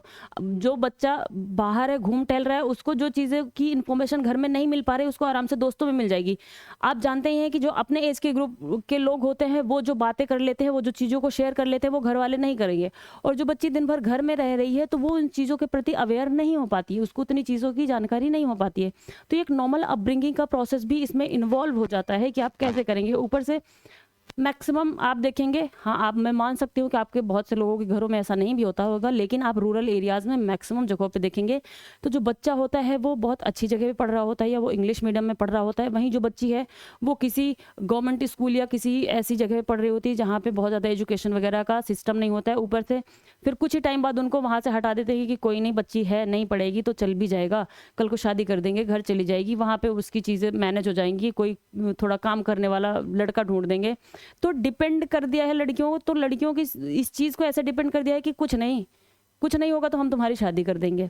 जो बच्चा बाहर है, घूम टहल रहा है, उसको जो चीज़ें की इन्फॉर्मेशन घर में नहीं मिल पा रही, उसको आराम से दोस्तों में मिल जाएगी। आप जानते ही हैं कि जो अपने एज के ग्रुप के लोग होते हैं वो जो बातें कर लेते हैं, वो जो चीज़ों को शेयर कर लेते हैं, वो घर वाले नहीं करेंगे। और जो बच्ची दिन भर घर में रह रही है तो वो उन चीज़ों के प्रति अवेयर नहीं हो पाती है, उसको उतनी चीज़ों की जानकारी नहीं हो पाती है। तो एक नॉर्मल अपब्रिंगिंग का प्रोसेस भी इसमें इन्वॉल्व हो जाता है कि आप कैसे करेंगे। ऊपर से मैक्सिमम आप देखेंगे, हाँ आप मैं मान सकती हूँ कि आपके बहुत से लोगों के घरों में ऐसा नहीं भी होता होगा, लेकिन आप रूरल एरियाज़ में मैक्सिमम जगहों पे देखेंगे तो जो बच्चा होता है वो बहुत अच्छी जगह पे पढ़ रहा होता है या वो इंग्लिश मीडियम में पढ़ रहा होता है। वहीं जो बच्ची है वो किसी गवर्नमेंट स्कूल या किसी ऐसी जगह पे पढ़ रही होती है जहाँ पे बहुत ज़्यादा एजुकेशन वगैरह का सिस्टम नहीं होता है। ऊपर से फिर कुछ ही टाइम बाद उनको वहाँ से हटा देते हैं कि कोई नहीं, बच्ची है नहीं पढ़ेगी तो चल भी जाएगा, कल को शादी कर देंगे, घर चली जाएगी, वहाँ पर उसकी चीज़ें मैनेज हो जाएंगी, कोई थोड़ा काम करने वाला लड़का ढूंढ देंगे। तो डिपेंड कर दिया है लड़कियों को, तो लड़कियों की इस चीज़ को ऐसे डिपेंड कर दिया है कि कुछ नहीं होगा तो हम तुम्हारी शादी कर देंगे।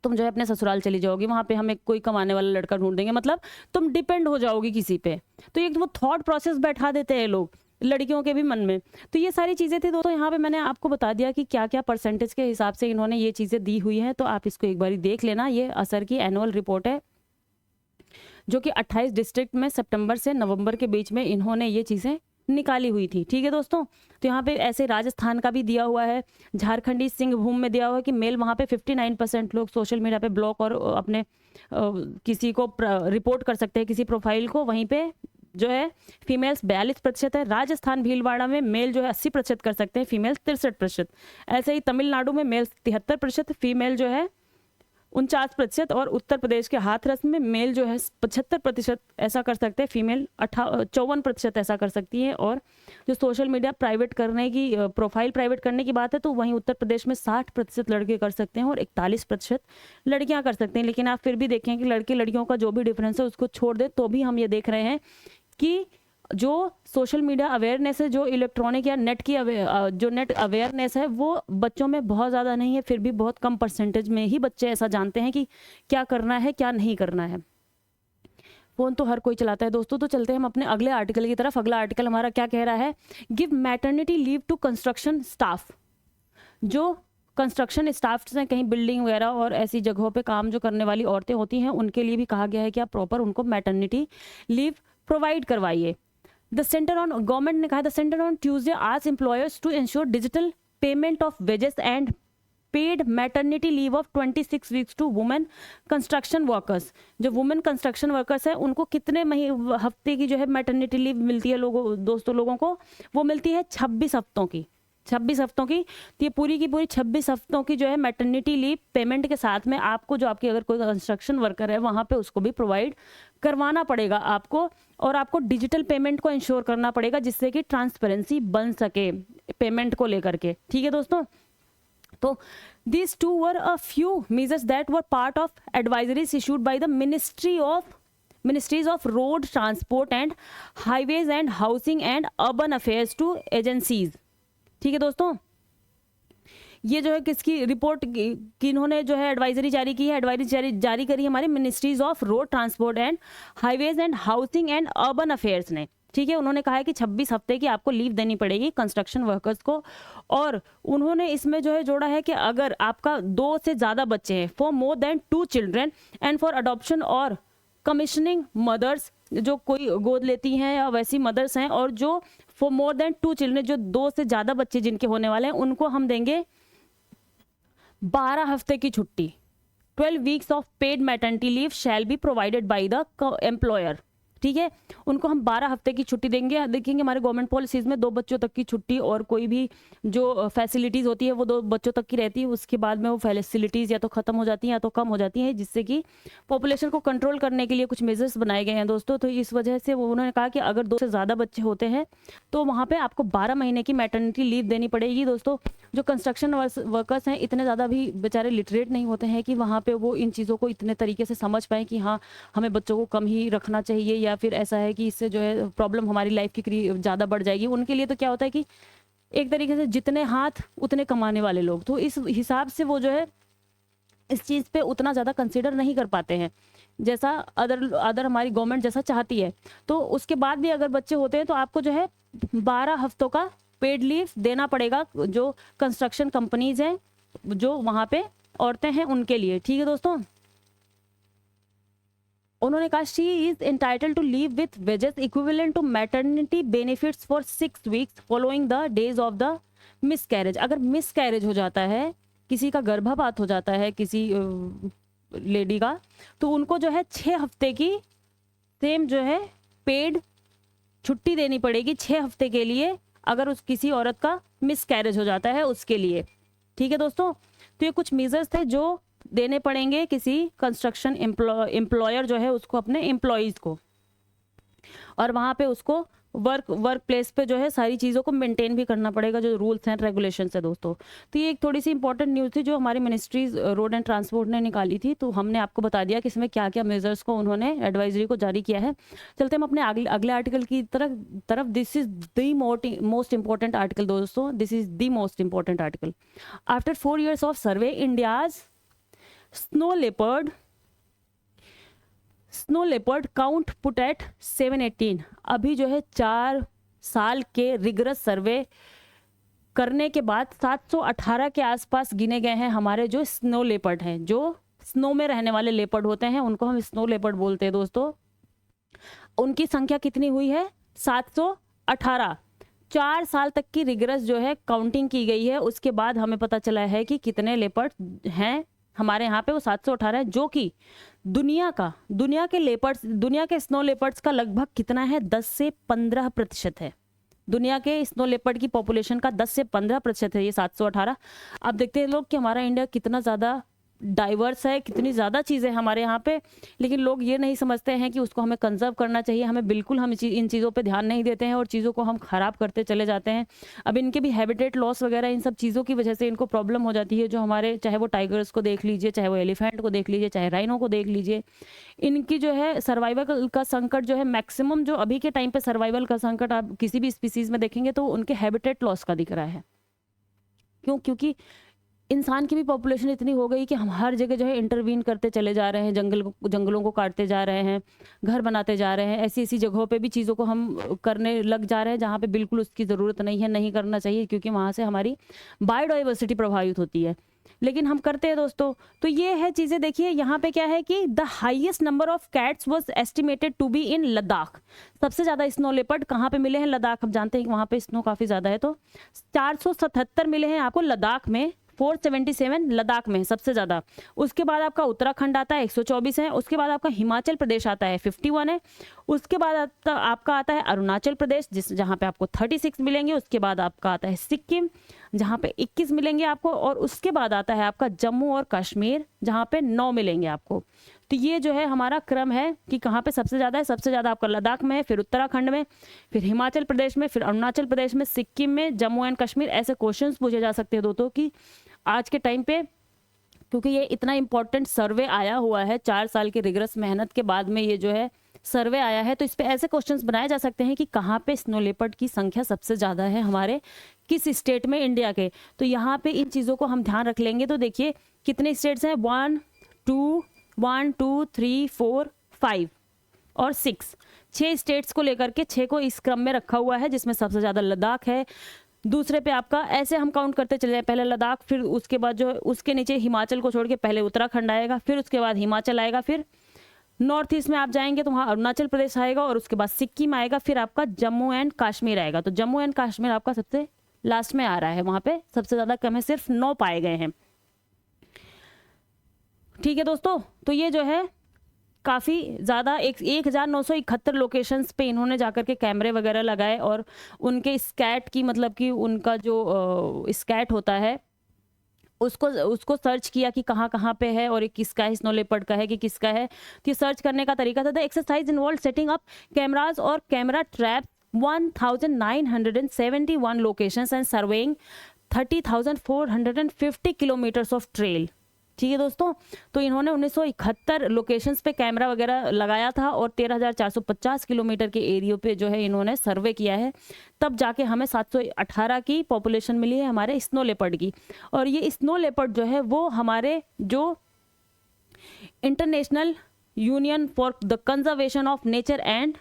तुम जो है अपने ससुराल चली जाओगी, वहाँ पे हमें कोई कमाने वाला लड़का ढूंढ देंगे, मतलब तुम डिपेंड हो जाओगी किसी पे। तो एक वो थॉट प्रोसेस बैठा देते हैं लोग लड़कियों के भी मन में। तो ये सारी चीज़ें थी दोस्तों, यहाँ पे मैंने आपको बता दिया कि क्या क्या परसेंटेज के हिसाब से इन्होंने ये चीज़ें दी हुई हैं। तो आप इसको एक बारी देख लेना। ये असर की एनुअल रिपोर्ट है जो कि 28 डिस्ट्रिक्ट में सितंबर से नवंबर के बीच में इन्होंने ये चीज़ें निकाली हुई थी। ठीक है दोस्तों, तो यहाँ पे ऐसे राजस्थान का भी दिया हुआ है, झारखंडी सिंहभूम में दिया हुआ है कि मेल वहाँ पे 59% लोग सोशल मीडिया पे ब्लॉक और अपने किसी को रिपोर्ट कर सकते हैं किसी प्रोफाइल को। वहीं पे जो है फीमेल्स 42% है। राजस्थान भीलवाड़ा में मेल जो है 80% कर सकते हैं, फीमेल्स 63%। ऐसे ही तमिलनाडु में मेल 73%, फीमेल जो है 49%। और उत्तर प्रदेश के हाथरस में मेल जो है 75% ऐसा कर सकते हैं, फीमेल 54% ऐसा कर सकती है। और जो सोशल मीडिया प्राइवेट करने की प्रोफाइल प्राइवेट करने की बात है तो वहीं उत्तर प्रदेश में 60% लड़के कर सकते हैं और 41% लड़कियां कर सकते हैं। लेकिन आप फिर भी देखें कि लड़के लड़कियों का जो भी डिफरेंस है उसको छोड़ दे तो भी हम ये देख रहे हैं कि जो सोशल मीडिया अवेयरनेस है, जो इलेक्ट्रॉनिक या नेट की जो नेट अवेयरनेस है वो बच्चों में बहुत ज़्यादा नहीं है। फिर भी बहुत कम परसेंटेज में ही बच्चे ऐसा जानते हैं कि क्या करना है क्या नहीं करना है। फ़ोन तो हर कोई चलाता है दोस्तों। तो चलते हैं हम अपने अगले आर्टिकल की तरफ। अगला आर्टिकल हमारा क्या कह रहा है, give maternity leave to construction staff. जो कंस्ट्रक्शन स्टाफ हैं, कहीं बिल्डिंग वगैरह और ऐसी जगहों पे काम जो करने वाली औरतें होती हैं उनके लिए भी कहा गया है कि आप प्रॉपर उनको मैटरनिटी लीव प्रोवाइड करवाइए। द सेंटर ऑन गवर्नमेंट ने कहा the centre on Tuesday asked employers to ensure digital payment of wages and paid maternity leave of 26 weeks to women construction workers. जो वुमेन कंस्ट्रक्शन वर्कर्स हैं उनको कितने हफ्ते की जो है मैटरनिटी लीव मिलती है लोगों को, वो मिलती है 26 हफ्तों की। 26 हफ्तों की। तो ये पूरी की पूरी 26 हफ्तों की जो है मैटरनिटी लीव पेमेंट के साथ में आपको, जो आपकी अगर कोई कंस्ट्रक्शन वर्कर है वहाँ पे, उसको भी प्रोवाइड करवाना पड़ेगा आपको। और आपको डिजिटल पेमेंट को इंश्योर करना पड़ेगा जिससे कि ट्रांसपेरेंसी बन सके पेमेंट को लेकर के। ठीक है दोस्तों, तो these two were a few measures that were part of advisories issued by the Ministries of Road Transport and Highways and Housing and Urban Affairs to agencies। ठीक है दोस्तों, ये जो है किसकी रिपोर्ट की इन्होंने जो है एडवाइजरी जारी की है, एडवाइजरी जारी करी हमारी ministries of road transport and highways and housing and urban affairs ने। ठीक है, उन्होंने कहा है कि 26 हफ्ते की आपको लीव देनी पड़ेगी कंस्ट्रक्शन वर्कर्स को। और उन्होंने इसमें जो है जोड़ा है कि अगर आपका 2 से ज़्यादा बच्चे हैं, for more than 2 children and for adoption और कमिश्निंग मदर्स, जो कोई गोद लेती हैं या वैसी मदर्स हैं, और जो फॉर मोर देन 2 चिल्ड्रेन, जो 2 से ज़्यादा बच्चे जिनके होने वाले हैं, उनको हम देंगे 12 हफ्ते की छुट्टी। 12 weeks of paid maternity leave shall be provided by the employer. ठीक है, उनको हम 12 हफ्ते की छुट्टी देंगे। देखेंगे हमारे गवर्नमेंट पॉलिसीज में 2 बच्चों तक की छुट्टी और कोई भी जो फैसिलिटीज़ होती है वो 2 बच्चों तक की रहती है। उसके बाद में वो फैसिलिटीज़ या तो ख़त्म हो जाती हैं या तो कम हो जाती हैं, जिससे कि पॉपुलेशन को कंट्रोल करने के लिए कुछ मेजर्स बनाए गए हैं दोस्तों। तो इस वजह से वो उन्होंने कहा कि अगर 2 से ज़्यादा बच्चे होते हैं तो वहाँ पर आपको 12 महीने की मैटरनिटी लीव देनी पड़ेगी दोस्तों। जो कंस्ट्रक्शन वर्कर्स हैं इतने ज़्यादा भी बेचारे लिटरेट नहीं होते हैं कि वहाँ पे वो इन चीज़ों को इतने तरीके से समझ पाएँ कि हाँ हमें बच्चों को कम ही रखना चाहिए, या फिर ऐसा है कि इससे जो है प्रॉब्लम हमारी लाइफ की ज़्यादा बढ़ जाएगी। उनके लिए तो क्या होता है कि एक तरीके से जितने हाथ उतने कमाने वाले लोग, तो इस हिसाब से वो जो है इस चीज़ पे उतना ज़्यादा कंसिडर नहीं कर पाते हैं जैसा अदर हमारी गवर्नमेंट जैसा चाहती है। तो उसके बाद भी अगर बच्चे होते हैं तो आपको जो है 12 हफ्तों का पेड लीव देना पड़ेगा, जो कंस्ट्रक्शन कंपनीज हैं, जो वहाँ पे औरतें हैं उनके लिए। ठीक है दोस्तों, उन्होंने कहा she is entitled to leave with wages equivalent to maternity benefits for 6 weeks following the days of the miscarriage. अगर मिसकैरेज हो जाता है, किसी का गर्भपात हो जाता है किसी लेडी का, तो उनको जो है 6 हफ्ते की सेम जो है पेड छुट्टी देनी पड़ेगी 6 हफ्ते के लिए, अगर उस किसी औरत का मिसकैरेज हो जाता है उसके लिए। ठीक है दोस्तों, तो ये कुछ मेजर्स थे जो देने पड़ेंगे किसी कंस्ट्रक्शन एम्प्लॉयर जो है उसको अपने एम्प्लॉयज़ को, और वहाँ पे उसको वर्क प्लेस पे जो है सारी चीज़ों को मेंटेन भी करना पड़ेगा, जो रूल्स एंड रेगुलेशंस है दोस्तों। तो ये एक थोड़ी सी इंपॉर्टेंट न्यूज़ थी जो हमारी मिनिस्ट्रीज रोड एंड ट्रांसपोर्ट ने निकाली थी। तो हमने आपको बता दिया कि इसमें क्या क्या मेजर्स को उन्होंने एडवाइजरी को जारी किया है। चलते हम अपने अगले आर्टिकल की तरफ। This is the most important article दोस्तों, this is the most important article. After 4 years of survey, India's snow leopard count put at 718। अभी जो है 4 साल के रिगरस सर्वे करने के बाद 718 के आसपास गिने गए हैं हमारे जो स्नो लेपर्ड हैं, जो स्नो में रहने वाले लेपर्ड होते हैं, उनको हम स्नो लेपर्ड बोलते हैं दोस्तों। उनकी संख्या कितनी हुई है? 718। 4 साल तक की रिगरस जो है काउंटिंग की गई है, उसके बाद हमें पता चला है कि कितने लेपर्ड हैं हमारे यहाँ पे, वो 718 है, जो कि दुनिया के स्नो लेपर्ड्स का लगभग कितना है? 10 से 15% है। दुनिया के स्नो लेपर्ड की पॉपुलेशन का 10 से 15% है ये 718। अब देखते हैं लोग कि हमारा इंडिया कितना ज़्यादा डाइवर्स है, कितनी ज़्यादा चीज़ें हमारे यहाँ पे, लेकिन लोग ये नहीं समझते हैं कि उसको हमें कंजर्व करना चाहिए। हमें बिल्कुल हम इन चीज़ों पे ध्यान नहीं देते हैं और चीज़ों को हम ख़राब करते चले जाते हैं। अब इनके भी हैबिटेट लॉस वगैरह इन सब चीज़ों की वजह से इनको प्रॉब्लम हो जाती है। जो हमारे, चाहे वो टाइगर्स को देख लीजिए, चाहे वो एलिफेंट को देख लीजिए, चाहे राइनो को देख लीजिए, इनकी जो है सर्वाइवल का संकट जो है मैक्सिमम, जो अभी के टाइम पे सर्वाइवल का संकट आप किसी भी स्पीसीज़ में देखेंगे तो उनके हैबिटेट लॉस का दिख रहा है। क्योंकि इंसान की भी पॉपुलेशन इतनी हो गई कि हम हर जगह जो है इंटरवीन करते चले जा रहे हैं, जंगलों को काटते जा रहे हैं, घर बनाते जा रहे हैं, ऐसी जगहों पे भी चीज़ों को हम करने लग जा रहे हैं जहाँ पे बिल्कुल उसकी ज़रूरत नहीं है, नहीं करना चाहिए, क्योंकि वहाँ से हमारी बायोडाइवर्सिटी प्रभावित होती है, लेकिन हम करते हैं दोस्तों। तो ये है चीज़ें। देखिए यहाँ पे क्या है कि the highest number of cats was estimated to be in Ladakh. सबसे ज़्यादा स्नो लेपर्ड कहाँ पे मिले हैं? लद्दाख। अब जानते हैं कि वहाँ पे स्नो काफ़ी ज़्यादा है, तो 477 मिले हैं आपको लद्दाख में, 477 लद्दाख में सबसे ज़्यादा। उसके बाद आपका उत्तराखंड आता है, 124 है। उसके बाद आपका हिमाचल प्रदेश आता है, 51 है। उसके बाद आपका आता है अरुणाचल प्रदेश, जहाँ पे आपको 36 मिलेंगे। उसके बाद आपका आता है सिक्किम, जहाँ पे 21 मिलेंगे आपको। और उसके बाद आता है आपका जम्मू और कश्मीर, जहाँ पे 9 मिलेंगे आपको। तो ये जो है हमारा क्रम है कि कहाँ पे सबसे ज़्यादा है। सबसे ज़्यादा आपका लद्दाख में है, फिर उत्तराखंड में, फिर हिमाचल प्रदेश में, फिर अरुणाचल प्रदेश में, सिक्किम में, जम्मू एंड कश्मीर। ऐसे क्वेश्चंस पूछे जा सकते हैं दोस्तों कि आज के टाइम पे, क्योंकि ये इतना इंपॉर्टेंट सर्वे आया हुआ है, 4 साल की रिगरस मेहनत के बाद में ये जो है सर्वे आया है, तो इस पे ऐसे क्वेश्चंस बनाए जा सकते हैं कि कहाँ पे स्नो लेपर्ड की संख्या सबसे ज़्यादा है हमारे, किस स्टेट में इंडिया के। तो यहाँ पे इन चीज़ों को हम ध्यान रख लेंगे। तो देखिए कितने स्टेट्स हैं? 1 2 3 4 5 और 6 स्टेट्स को लेकर के 6 को इस क्रम में रखा हुआ है, जिसमें सबसे ज़्यादा लद्दाख है। दूसरे पे आपका, ऐसे हम काउंट करते चले जाए, पहले लद्दाख, फिर उसके बाद जो उसके नीचे हिमाचल को छोड़ के पहले उत्तराखंड आएगा, फिर उसके बाद हिमाचल आएगा, फिर नॉर्थ ईस्ट में आप जाएंगे तो वहाँ अरुणाचल प्रदेश आएगा, और उसके बाद सिक्किम आएगा, फिर आपका जम्मू एंड कश्मीर आएगा। तो जम्मू एंड कश्मीर आपका सबसे लास्ट में आ रहा है, वहाँ पे सबसे ज़्यादा कम है, सिर्फ 9 पाए गए हैं। ठीक है दोस्तों, तो ये जो है काफ़ी ज़्यादा 1971 लोकेशंस पे इन्होंने जाकर के कैमरे वगैरह लगाए, और उनके स्कैट की, मतलब कि उनका जो स्कैट होता है उसको सर्च किया कि कहाँ कहाँ पे है और ये किसका है, स्नो लेपर्ड का है कि किसका है। तो ये सर्च करने का तरीका था। The exercise involve setting up cameras और camera trap 1971 locations and surveying 30,450 kilometres of trail. ठीक है दोस्तों, तो इन्होंने 1971 लोकेशंस पे कैमरा वगैरह लगाया था और 13,450 किलोमीटर के एरिया पे जो है इन्होंने सर्वे किया है। तब जाके हमें 718 की पॉपुलेशन मिली है हमारे स्नो लेपर्ड की। और ये स्नो लेपर्ड जो है वो हमारे जो international union for the conservation of nature and,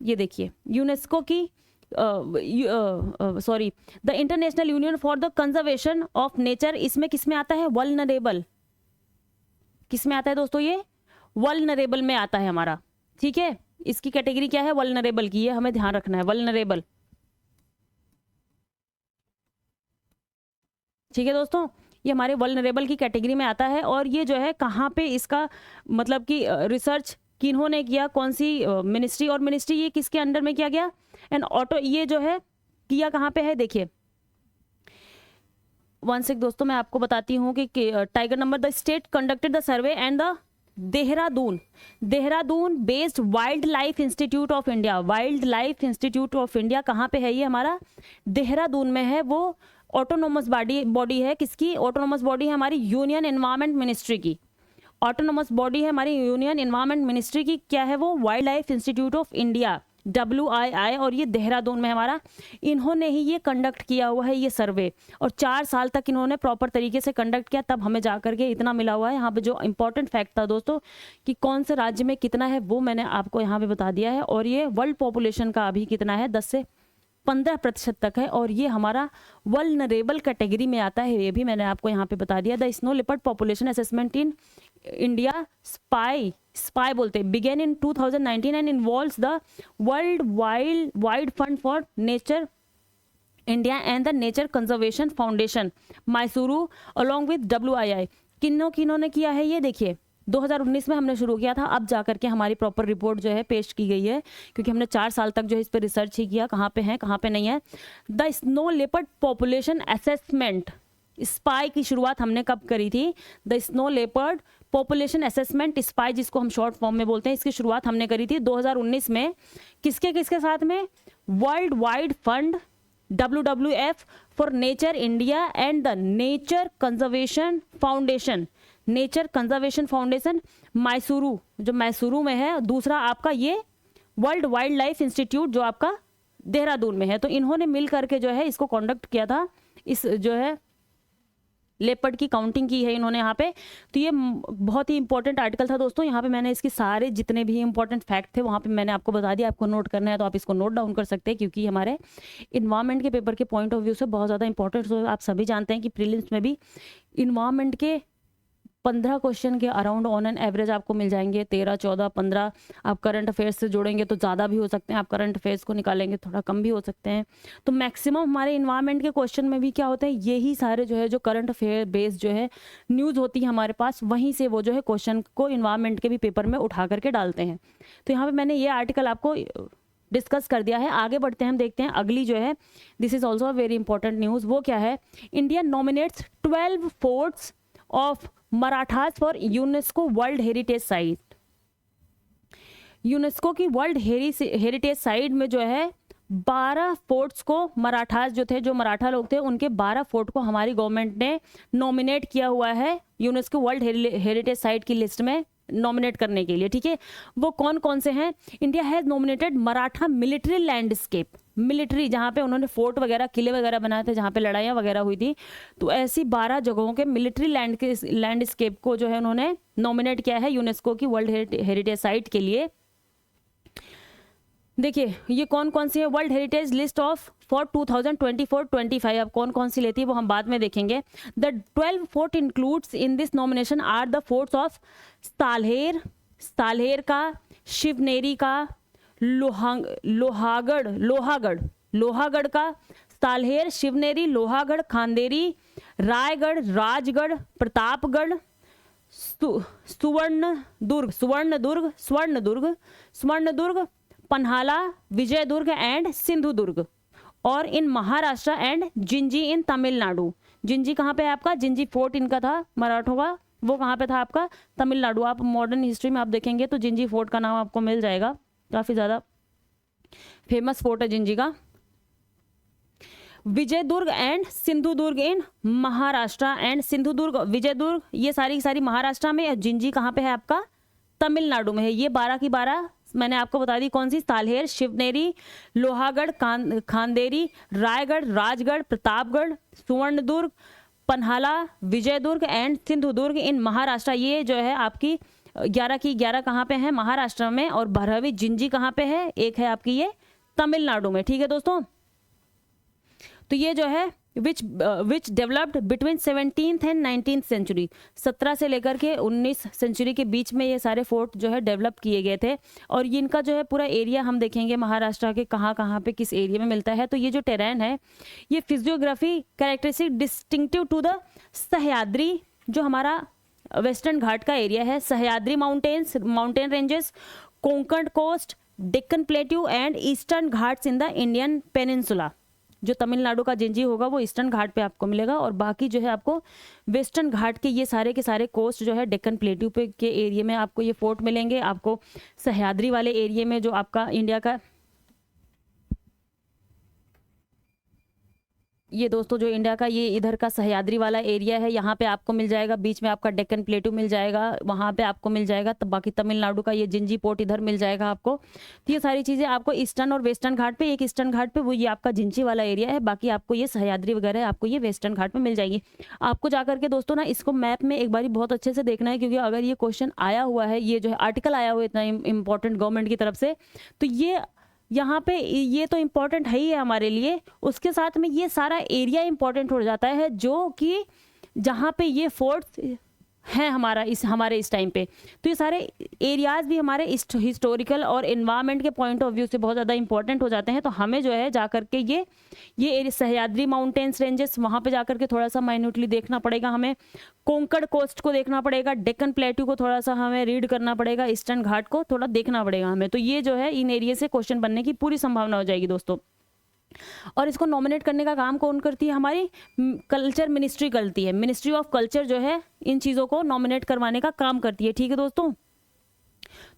ये देखिए यूनेस्को की the international union for the conservation of nature, इसमें किसमें आता है? वल्नरेबल। किसमें आता है दोस्तों? ये वल्नरेबल में आता है हमारा। ठीक है, इसकी कैटेगरी क्या है? वल्नरेबल की, ये हमें ध्यान रखना है, वल्नरेबल। ठीक है दोस्तों, ये हमारे वल्नरेबल की कैटेगरी में आता है। और ये जो है कहाँ पे इसका मतलब कि रिसर्च किन्होंने किया, कौन सी मिनिस्ट्री, और मिनिस्ट्री ये किसके अंडर में किया गया? एंड ऑटो, ये जो है किया कहाँ पे है? देखिए वन सेक दोस्तों, मैं आपको बताती हूँ कि tiger number, the state conducted the survey and the Dehradun based wild life institute of India. Wild life institute of India कहाँ पे है? ये हमारा देहरादून में है। वो ऑटोनोमस बॉडी है। किसकी ऑटोनोमस बॉडी है? हमारी यूनियन एनवायरमेंट मिनिस्ट्री की ऑटोनोमस बॉडी है, हमारी यूनियन एनवायरमेंट मिनिस्ट्री की। क्या है वो? Wild life institute of India. WII, और ये देहरादून में हमारा, इन्होंने ही ये कंडक्ट किया हुआ है ये सर्वे, और 4 साल तक इन्होंने प्रॉपर तरीके से कंडक्ट किया, तब हमें जा करके इतना मिला हुआ है। यहाँ पे जो इंपॉर्टेंट फैक्ट था दोस्तों कि कौन से राज्य में कितना है वो मैंने आपको यहाँ पे बता दिया है, और ये वर्ल्ड पॉपुलेशन का अभी कितना है 10 से 15% तक है, और ये हमारा वल्नरेबल कैटेगरी में आता है, ये भी मैंने आपको यहाँ पे बता दिया। The snow leopard population assessment in India SPAI बोलते हैं began in 2019 and involves the World Wide Fund for Nature India and the Nature Conservation Foundation Mysuru along with WII। किन्हों ने किया है ये देखिए, 2019 में हमने शुरू किया था, अब जाकर के हमारी प्रॉपर रिपोर्ट जो है पेश की गई है, क्योंकि हमने 4 साल तक जो है इस पर रिसर्च ही किया, कहाँ पे है कहाँ पे नहीं है। The snow leopard population assessment spy की शुरुआत हमने कब करी थी? The snow leopard population assessment spy, जिसको हम शॉर्ट फॉर्म में बोलते हैं, इसकी शुरुआत हमने करी थी 2019 में। किसके साथ में? World Wide fund WWF for Nature India and the Nature Conservation foundation, nature Conservation Foundation Mysuru, जो मैसूरू में है। दूसरा आपका ये वर्ल्ड वाइल्ड लाइफ इंस्टीट्यूट जो आपका देहरादून में है। तो इन्होंने मिल करके जो है इसको कंडक्ट किया था, इस जो है लेपर्ड की काउंटिंग की है इन्होंने यहाँ पे। तो ये बहुत ही इंपॉर्टेंट आर्टिकल था दोस्तों। यहाँ पे मैंने इसके सारे जितने भी इंपॉर्टेंट फैक्ट थे वहाँ पे मैंने आपको बता दिया। आपको नोट करना है तो आप इसको नोट डाउन कर सकते हैं, क्योंकि हमारे इन्वायरमेंट के पेपर के पॉइंट ऑफ व्यू से बहुत ज़्यादा इंपॉर्टेंट। तो आप सभी जानते हैं कि प्रीलिम्स में भी इन्वायरमेंट के 15 क्वेश्चन के अराउंड ऑन एन एवरेज आपको मिल जाएंगे, 13, 14, 15। आप करंट अफेयर्स से जोड़ेंगे तो ज़्यादा भी हो सकते हैं, आप करंट अफेयर्स को निकालेंगे थोड़ा कम भी हो सकते हैं। तो मैक्सिमम हमारे इन्वायरमेंट के क्वेश्चन में भी क्या होता है, यही सारे जो है जो करंट अफेयर बेस्ड जो है न्यूज़ होती है हमारे पास, वहीं से वो जो है क्वेश्चन को इन्वायरमेंट के भी पेपर में उठा करके डालते हैं। तो यहाँ पर मैंने ये आर्टिकल आपको डिस्कस कर दिया है। आगे बढ़ते हैं, हम देखते हैं अगली जो है, this is also a very important news. वो क्या है? India nominates 12 forts of Marathas for UNESCO world heritage site. UNESCO की वर्ल्ड हेरिटेज साइट में जो है 12 फोर्ट्स को, मराठास जो थे, जो मराठा लोग थे, उनके 12 फोर्ट को हमारी गवर्नमेंट ने नॉमिनेट किया हुआ है यूनेस्को वर्ल्ड हेरिटेज साइट की लिस्ट में नॉमिनेट करने के लिए। ठीक है, वो कौन कौन से हैं? India has nominated Maratha military landscape, military जहाँ पे उन्होंने फोर्ट वगैरह किले वगैरह बनाए थे, जहाँ पे लड़ाइयाँ वगैरह हुई थी, तो ऐसी 12 जगहों के मिलिट्री लैंडस्केप को जो है उन्होंने नॉमिनेट किया है यूनेस्को की वर्ल्ड हेरिटेज साइट के लिए। देखिए ये कौन कौन सी है world heritage list of for 2024-25। अब कौन कौन सी लेती है वो हम बाद में देखेंगे। The 12 fort includes in this nomination are the forts of Salher का, शिवनेरी का, लोहागढ़ का, साल्हेर, शिवनेरी, लोहागढ़, खांदेरी, रायगढ़, राजगढ़, प्रतापगढ़, स्वर्णदुर्ग, पन्हाला, विजयदुर्ग एंड सिंधुदुर्ग, और in Maharashtra and Gingee in Tamil Nadu. Gingee कहाँ पे है आपका? जिंजी फोर्ट इनका था मराठों का, वो कहाँ पे था आपका? तमिलनाडु। आप मॉडर्न हिस्ट्री में आप देखेंगे तो जिंजी फोर्ट का नाम आपको मिल जाएगा, काफ़ी ज़्यादा फेमस फोर्ट है जिंजी का। Vijaydurg and Sindhudurg in Maharashtra and Sindhudurg, Vijaydurg ये सारी की सारी महाराष्ट्र में, जिंजी कहाँ पे है आपका? तमिलनाडु में है। ये 12 की 12 मैंने आपको बता दी कौन सी? साल्हेर, शिवनेरी, लोहागढ़, खांदेरी, रायगढ़, राजगढ़, प्रतापगढ़, सुवर्णदुर्ग, पन्हाला, विजयदुर्ग एंड सिंधुदुर्ग इन महाराष्ट्र। ये जो है आपकी 11 की 11 कहाँ पे है? महाराष्ट्र में। और 12वीं जिंजी कहाँ पे है? एक है आपकी ये तमिलनाडु में। ठीक है दोस्तों, तो ये जो है which developed between 17th and 19th century, 17 से लेकर के 19 सेंचुरी के बीच में ये सारे फोर्ट जो है डेवलप किए गए थे। और इनका जो है पूरा एरिया हम देखेंगे महाराष्ट्र के कहाँ कहाँ पे किस एरिया में मिलता है। तो ये जो टेरेन है, ये physiography characteristic distinctive to the Sahyadri, जो हमारा वेस्टर्न घाट का एरिया है, Sahyadri mountain ranges, Konkan coast, Deccan plateau and Eastern Ghats in the Indian peninsula. जो तमिलनाडु का जिंजी होगा वो ईस्टर्न घाट पे आपको मिलेगा, और बाकी जो है आपको वेस्टर्न घाट के ये सारे के सारे कोस्ट जो है डेक्कन प्लेट्यू पे के एरिया में आपको ये फोर्ट मिलेंगे। आपको सह्याद्री वाले एरिया में जो आपका इंडिया का ये दोस्तों जो इंडिया का ये इधर का सह्याद्री वाला एरिया है, यहाँ पे आपको मिल जाएगा, बीच में आपका डेक्कन प्लेटू मिल जाएगा, वहाँ पे आपको मिल जाएगा। तब बाकी तमिलनाडु का ये जिंजी पोर्ट इधर मिल जाएगा आपको। तो ये सारी चीज़ें आपको ईस्टर्न और वेस्टर्न घाट पे, एक ईस्टर्न घाट पे वो ये आपका जिंजी वाला एरिया है, बाकी आपको ये सह्याद्री वगैरह आपको ये वेस्टर्न घाट में मिल जाएगी। आपको जाकर के दोस्तों ना इसको मैप में एक बार बहुत अच्छे से देखना है, क्योंकि अगर ये क्वेश्चन आया हुआ है, ये जो है आर्टिकल आया हुआ है इतना इंपॉर्टेंट गवर्नमेंट की तरफ से, तो ये यहाँ पे ये तो इम्पोर्टेंट है ही है हमारे लिए, उसके साथ में ये सारा एरिया इम्पोर्टेंट हो जाता है, जो कि जहाँ पे ये फोर्ट्स हैं हमारे इस टाइम पे। तो ये सारे एरियाज भी हमारे हिस्टोरिकल और एनवायरनमेंट के पॉइंट ऑफ व्यू से बहुत ज़्यादा इंपॉर्टेंट हो जाते हैं। तो हमें जो है जाकर के ये सह्याद्री माउंटेन्स रेंजेस वहाँ पे जाकर के थोड़ा सा माइन्यूटली देखना पड़ेगा हमें, कोंकण कोस्ट को देखना पड़ेगा, डेक्कन प्लेट्यू को थोड़ा सा हमें रीड करना पड़ेगा, ईस्टर्न घाट को थोड़ा देखना पड़ेगा हमें। तो ये जो है इन एरिया से क्वेश्चन बनने की पूरी संभावना हो जाएगी दोस्तों। और इसको नॉमिनेट करने का काम कौन करती है? हमारी कल्चर मिनिस्ट्री करती है। मिनिस्ट्री ऑफ कल्चर जो है इन चीज़ों को नॉमिनेट करवाने का काम करती है। ठीक है दोस्तों,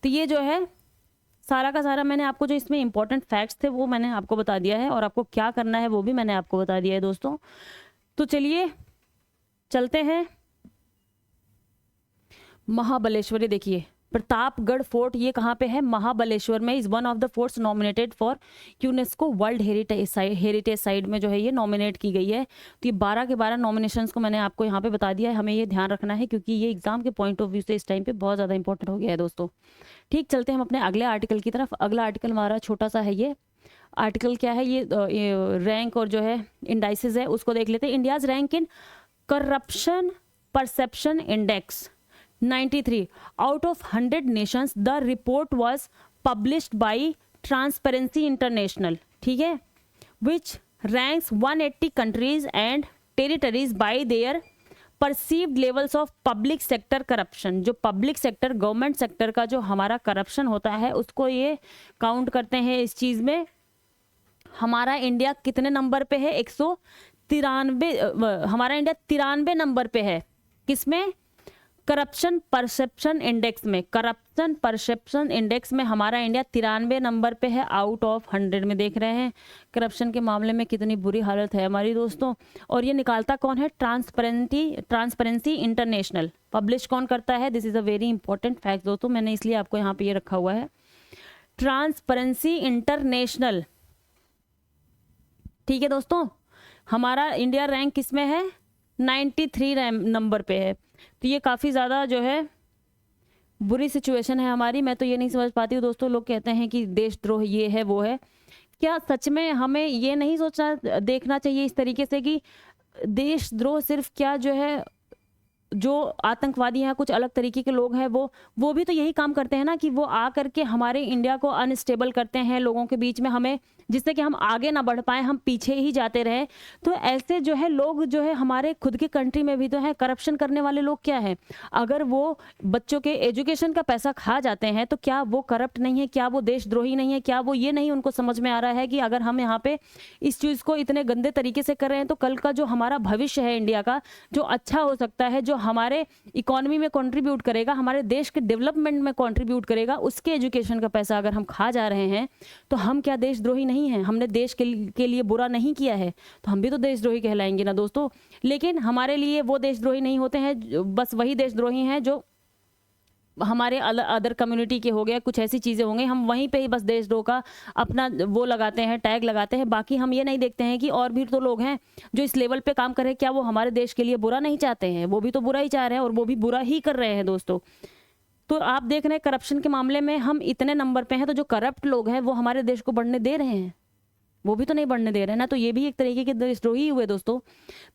तो ये जो है सारा का सारा मैंने आपको जो इसमें इंपॉर्टेंट फैक्ट्स थे वो मैंने आपको बता दिया है, और आपको क्या करना है वो भी मैंने आपको बता दिया है दोस्तों। तो चलिए चलते हैं महाबलेश्वरी। देखिए प्रतापगढ़ फोर्ट ये कहाँ पे है? महाबलेश्वर में। Is one of the forts nominated for UNESCO world heritage site में जो है ये नॉमिनेट की गई है। तो ये 12 के 12 नॉमिनेशंस को मैंने आपको यहाँ पे बता दिया है। हमें ये ध्यान रखना है, क्योंकि ये एग्जाम के पॉइंट ऑफ व्यू से इस टाइम पे बहुत ज़्यादा इंपॉर्टेंट हो गया है दोस्तों। ठीक, चलते हैं हम अपने अगले आर्टिकल की तरफ। अगला आर्टिकल हमारा छोटा सा है। ये आर्टिकल क्या है? ये रैंक और जो है इंडाइसिस है उसको देख लेते हैं। India's rank in corruption perception index 93 out of 100 nations. The report was published by Transparency International, ठीक है, which ranks 180 countries and territories by their perceived levels of public sector corruption. जो पब्लिक सेक्टर गवर्नमेंट सेक्टर का जो हमारा corruption होता है उसको ये काउंट करते हैं इस चीज़ में। हमारा इंडिया कितने नंबर पे है? 193। हमारा इंडिया 93 नंबर पे है। किसमें? करप्शन परसेप्शन इंडेक्स में। करप्शन परसेप्शन इंडेक्स में हमारा इंडिया 93 नंबर पे है आउट ऑफ 100 में। देख रहे हैं करप्शन के मामले में कितनी बुरी हालत है हमारी दोस्तों। और ये निकालता कौन है? Transparency international. पब्लिश कौन करता है? This is a very important fact दोस्तों, मैंने इसलिए आपको यहाँ पे ये रखा हुआ है, ट्रांसपेरेंसी इंटरनेशनल। ठीक है दोस्तों, हमारा इंडिया रैंक किसमें है? 93 नंबर पे है। तो ये काफ़ी ज़्यादा जो है बुरी सिचुएशन है हमारी। मैं तो ये नहीं समझ पाती हूँ दोस्तों, लोग कहते हैं कि देशद्रोह ये है वो है, क्या सच में हमें ये नहीं सोचना देखना चाहिए इस तरीके से कि देशद्रोह सिर्फ क्या जो है जो आतंकवादी हैं, कुछ अलग तरीके के लोग हैं, वो भी तो यही काम करते हैं ना, कि वो आ करके हमारे इंडिया को अनस्टेबल करते हैं लोगों के बीच में, हमें जिससे कि हम आगे ना बढ़ पाए, हम पीछे ही जाते रहे। तो ऐसे जो है लोग जो है हमारे खुद की कंट्री में भी तो है करप्शन करने वाले लोग। क्या है, अगर वो बच्चों के एजुकेशन का पैसा खा जाते हैं तो क्या वो करप्ट नहीं है? क्या वो देशद्रोही नहीं है? क्या वो ये नहीं उनको समझ में आ रहा है कि अगर हम यहाँ पे इस चीज़ को इतने गंदे तरीके से कर रहे हैं तो कल का जो हमारा भविष्य है इंडिया का, जो अच्छा हो सकता है, जो हमारे इकोनॉमी में कंट्रीब्यूट करेगा, हमारे देश के डेवलपमेंट में कंट्रीब्यूट करेगा, उसके एजुकेशन का पैसा अगर हम खा जा रहे हैं तो हम क्या देशद्रोही नहीं हैं? हमने देश के लिए बुरा नहीं किया है तो हम भी तो देशद्रोही कहलाएंगे ना दोस्तों। लेकिन हमारे लिए वो देशद्रोही नहीं होते हैं, बस वही देशद्रोही हैं जो हमारे अदर कम्युनिटी के हो गए, कुछ ऐसी चीज़ें होंगी, हम वहीं पे ही बस देशद्रोह का अपना वो लगाते हैं, टैग लगाते हैं। बाकी हम ये नहीं देखते हैं कि और भी तो लोग हैं जो इस लेवल पे काम कर रहे हैं, क्या वो हमारे देश के लिए बुरा नहीं चाहते हैं? वो भी तो बुरा ही चाह रहे हैं और वो भी बुरा ही कर रहे हैं दोस्तों। तो आप देख रहे हैं करप्शन के मामले में हम इतने नंबर पे हैं, तो जो करप्ट लोग हैं वो हमारे देश को बढ़ने दे रहे हैं? वो भी तो नहीं बढ़ने दे रहे हैं ना। तो ये भी एक तरीके के देशद्रोही हुए दोस्तों।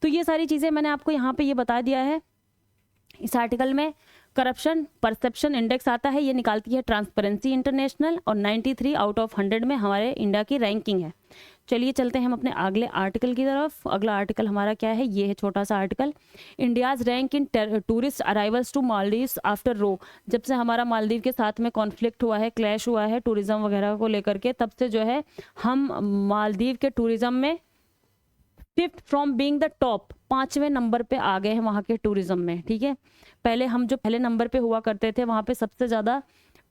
तो ये सारी चीज़ें मैंने आपको यहाँ पे ये बता दिया है। इस आर्टिकल में करप्शन परसेप्शन इंडेक्स आता है, ये निकालती है ट्रांसपेरेंसी इंटरनेशनल, और 93 आउट ऑफ 100 में हमारे इंडिया की रैंकिंग है। चलिए चलते हैं हम अपने अगले आर्टिकल की तरफ। अगला आर्टिकल हमारा क्या है? ये है छोटा सा article, India's rank in tourist arrivals to Maldives after row. जब से हमारा मालदीव के साथ में कॉन्फ्लिक्ट हुआ है, क्लैश हुआ है टूरिज्म वगैरह को लेकर के, तब से जो है हम मालदीव के टूरिज्म में 5th from being the top, 5वें नंबर पे आ गए हैं वहाँ के टूरिज्म में। ठीक है, पहले हम जो पहले नंबर पे हुआ करते थे वहाँ पे सबसे ज़्यादा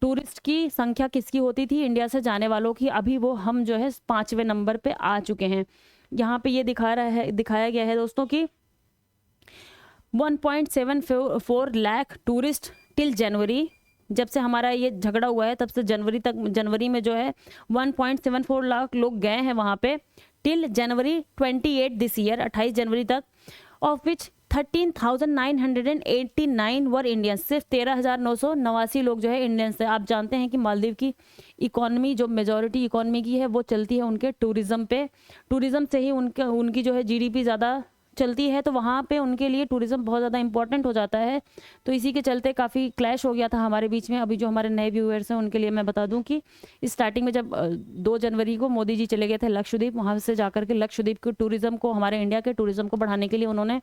टूरिस्ट की संख्या किसकी होती थी? इंडिया से जाने वालों की। अभी वो हम जो है 5वें नंबर पे आ चुके हैं। यहाँ पे ये दिखाया गया है दोस्तों कि 1.74 लाख टूरिस्ट टिल जनवरी, जब से हमारा ये झगड़ा हुआ है तब से जनवरी में जो है 1.74 लाख लोग गए हैं वहाँ पे टिल जनवरी 28 दिस ईयर, 28 जनवरी तक, ऑफ विच 13,989 वर इंडियंस, सिर्फ 13,989 लोग जो है इंडियंस है। आप जानते हैं कि मालदीव की इकोनॉमी जो मेजॉरिटी इकोनॉमी की है वो चलती है उनके टूरिज्म पे, टूरिज्म से ही उनकी जो है जीडीपी ज़्यादा चलती है, तो वहाँ पे उनके लिए टूरिज्म बहुत ज़्यादा इंपॉर्टेंट हो जाता है। तो इसी के चलते काफ़ी क्लैश हो गया था हमारे बीच में। अभी जो हमारे नए व्यूअर्स हैं उनके लिए मैं बता दूं कि स्टार्टिंग में जब 2 जनवरी को मोदी जी चले गए थे लक्षद्वीप, वहाँ से जाकर के लक्षद्वीप के टूरिज्म को, हमारे इंडिया के टूरिज्म को बढ़ाने के लिए उन्होंने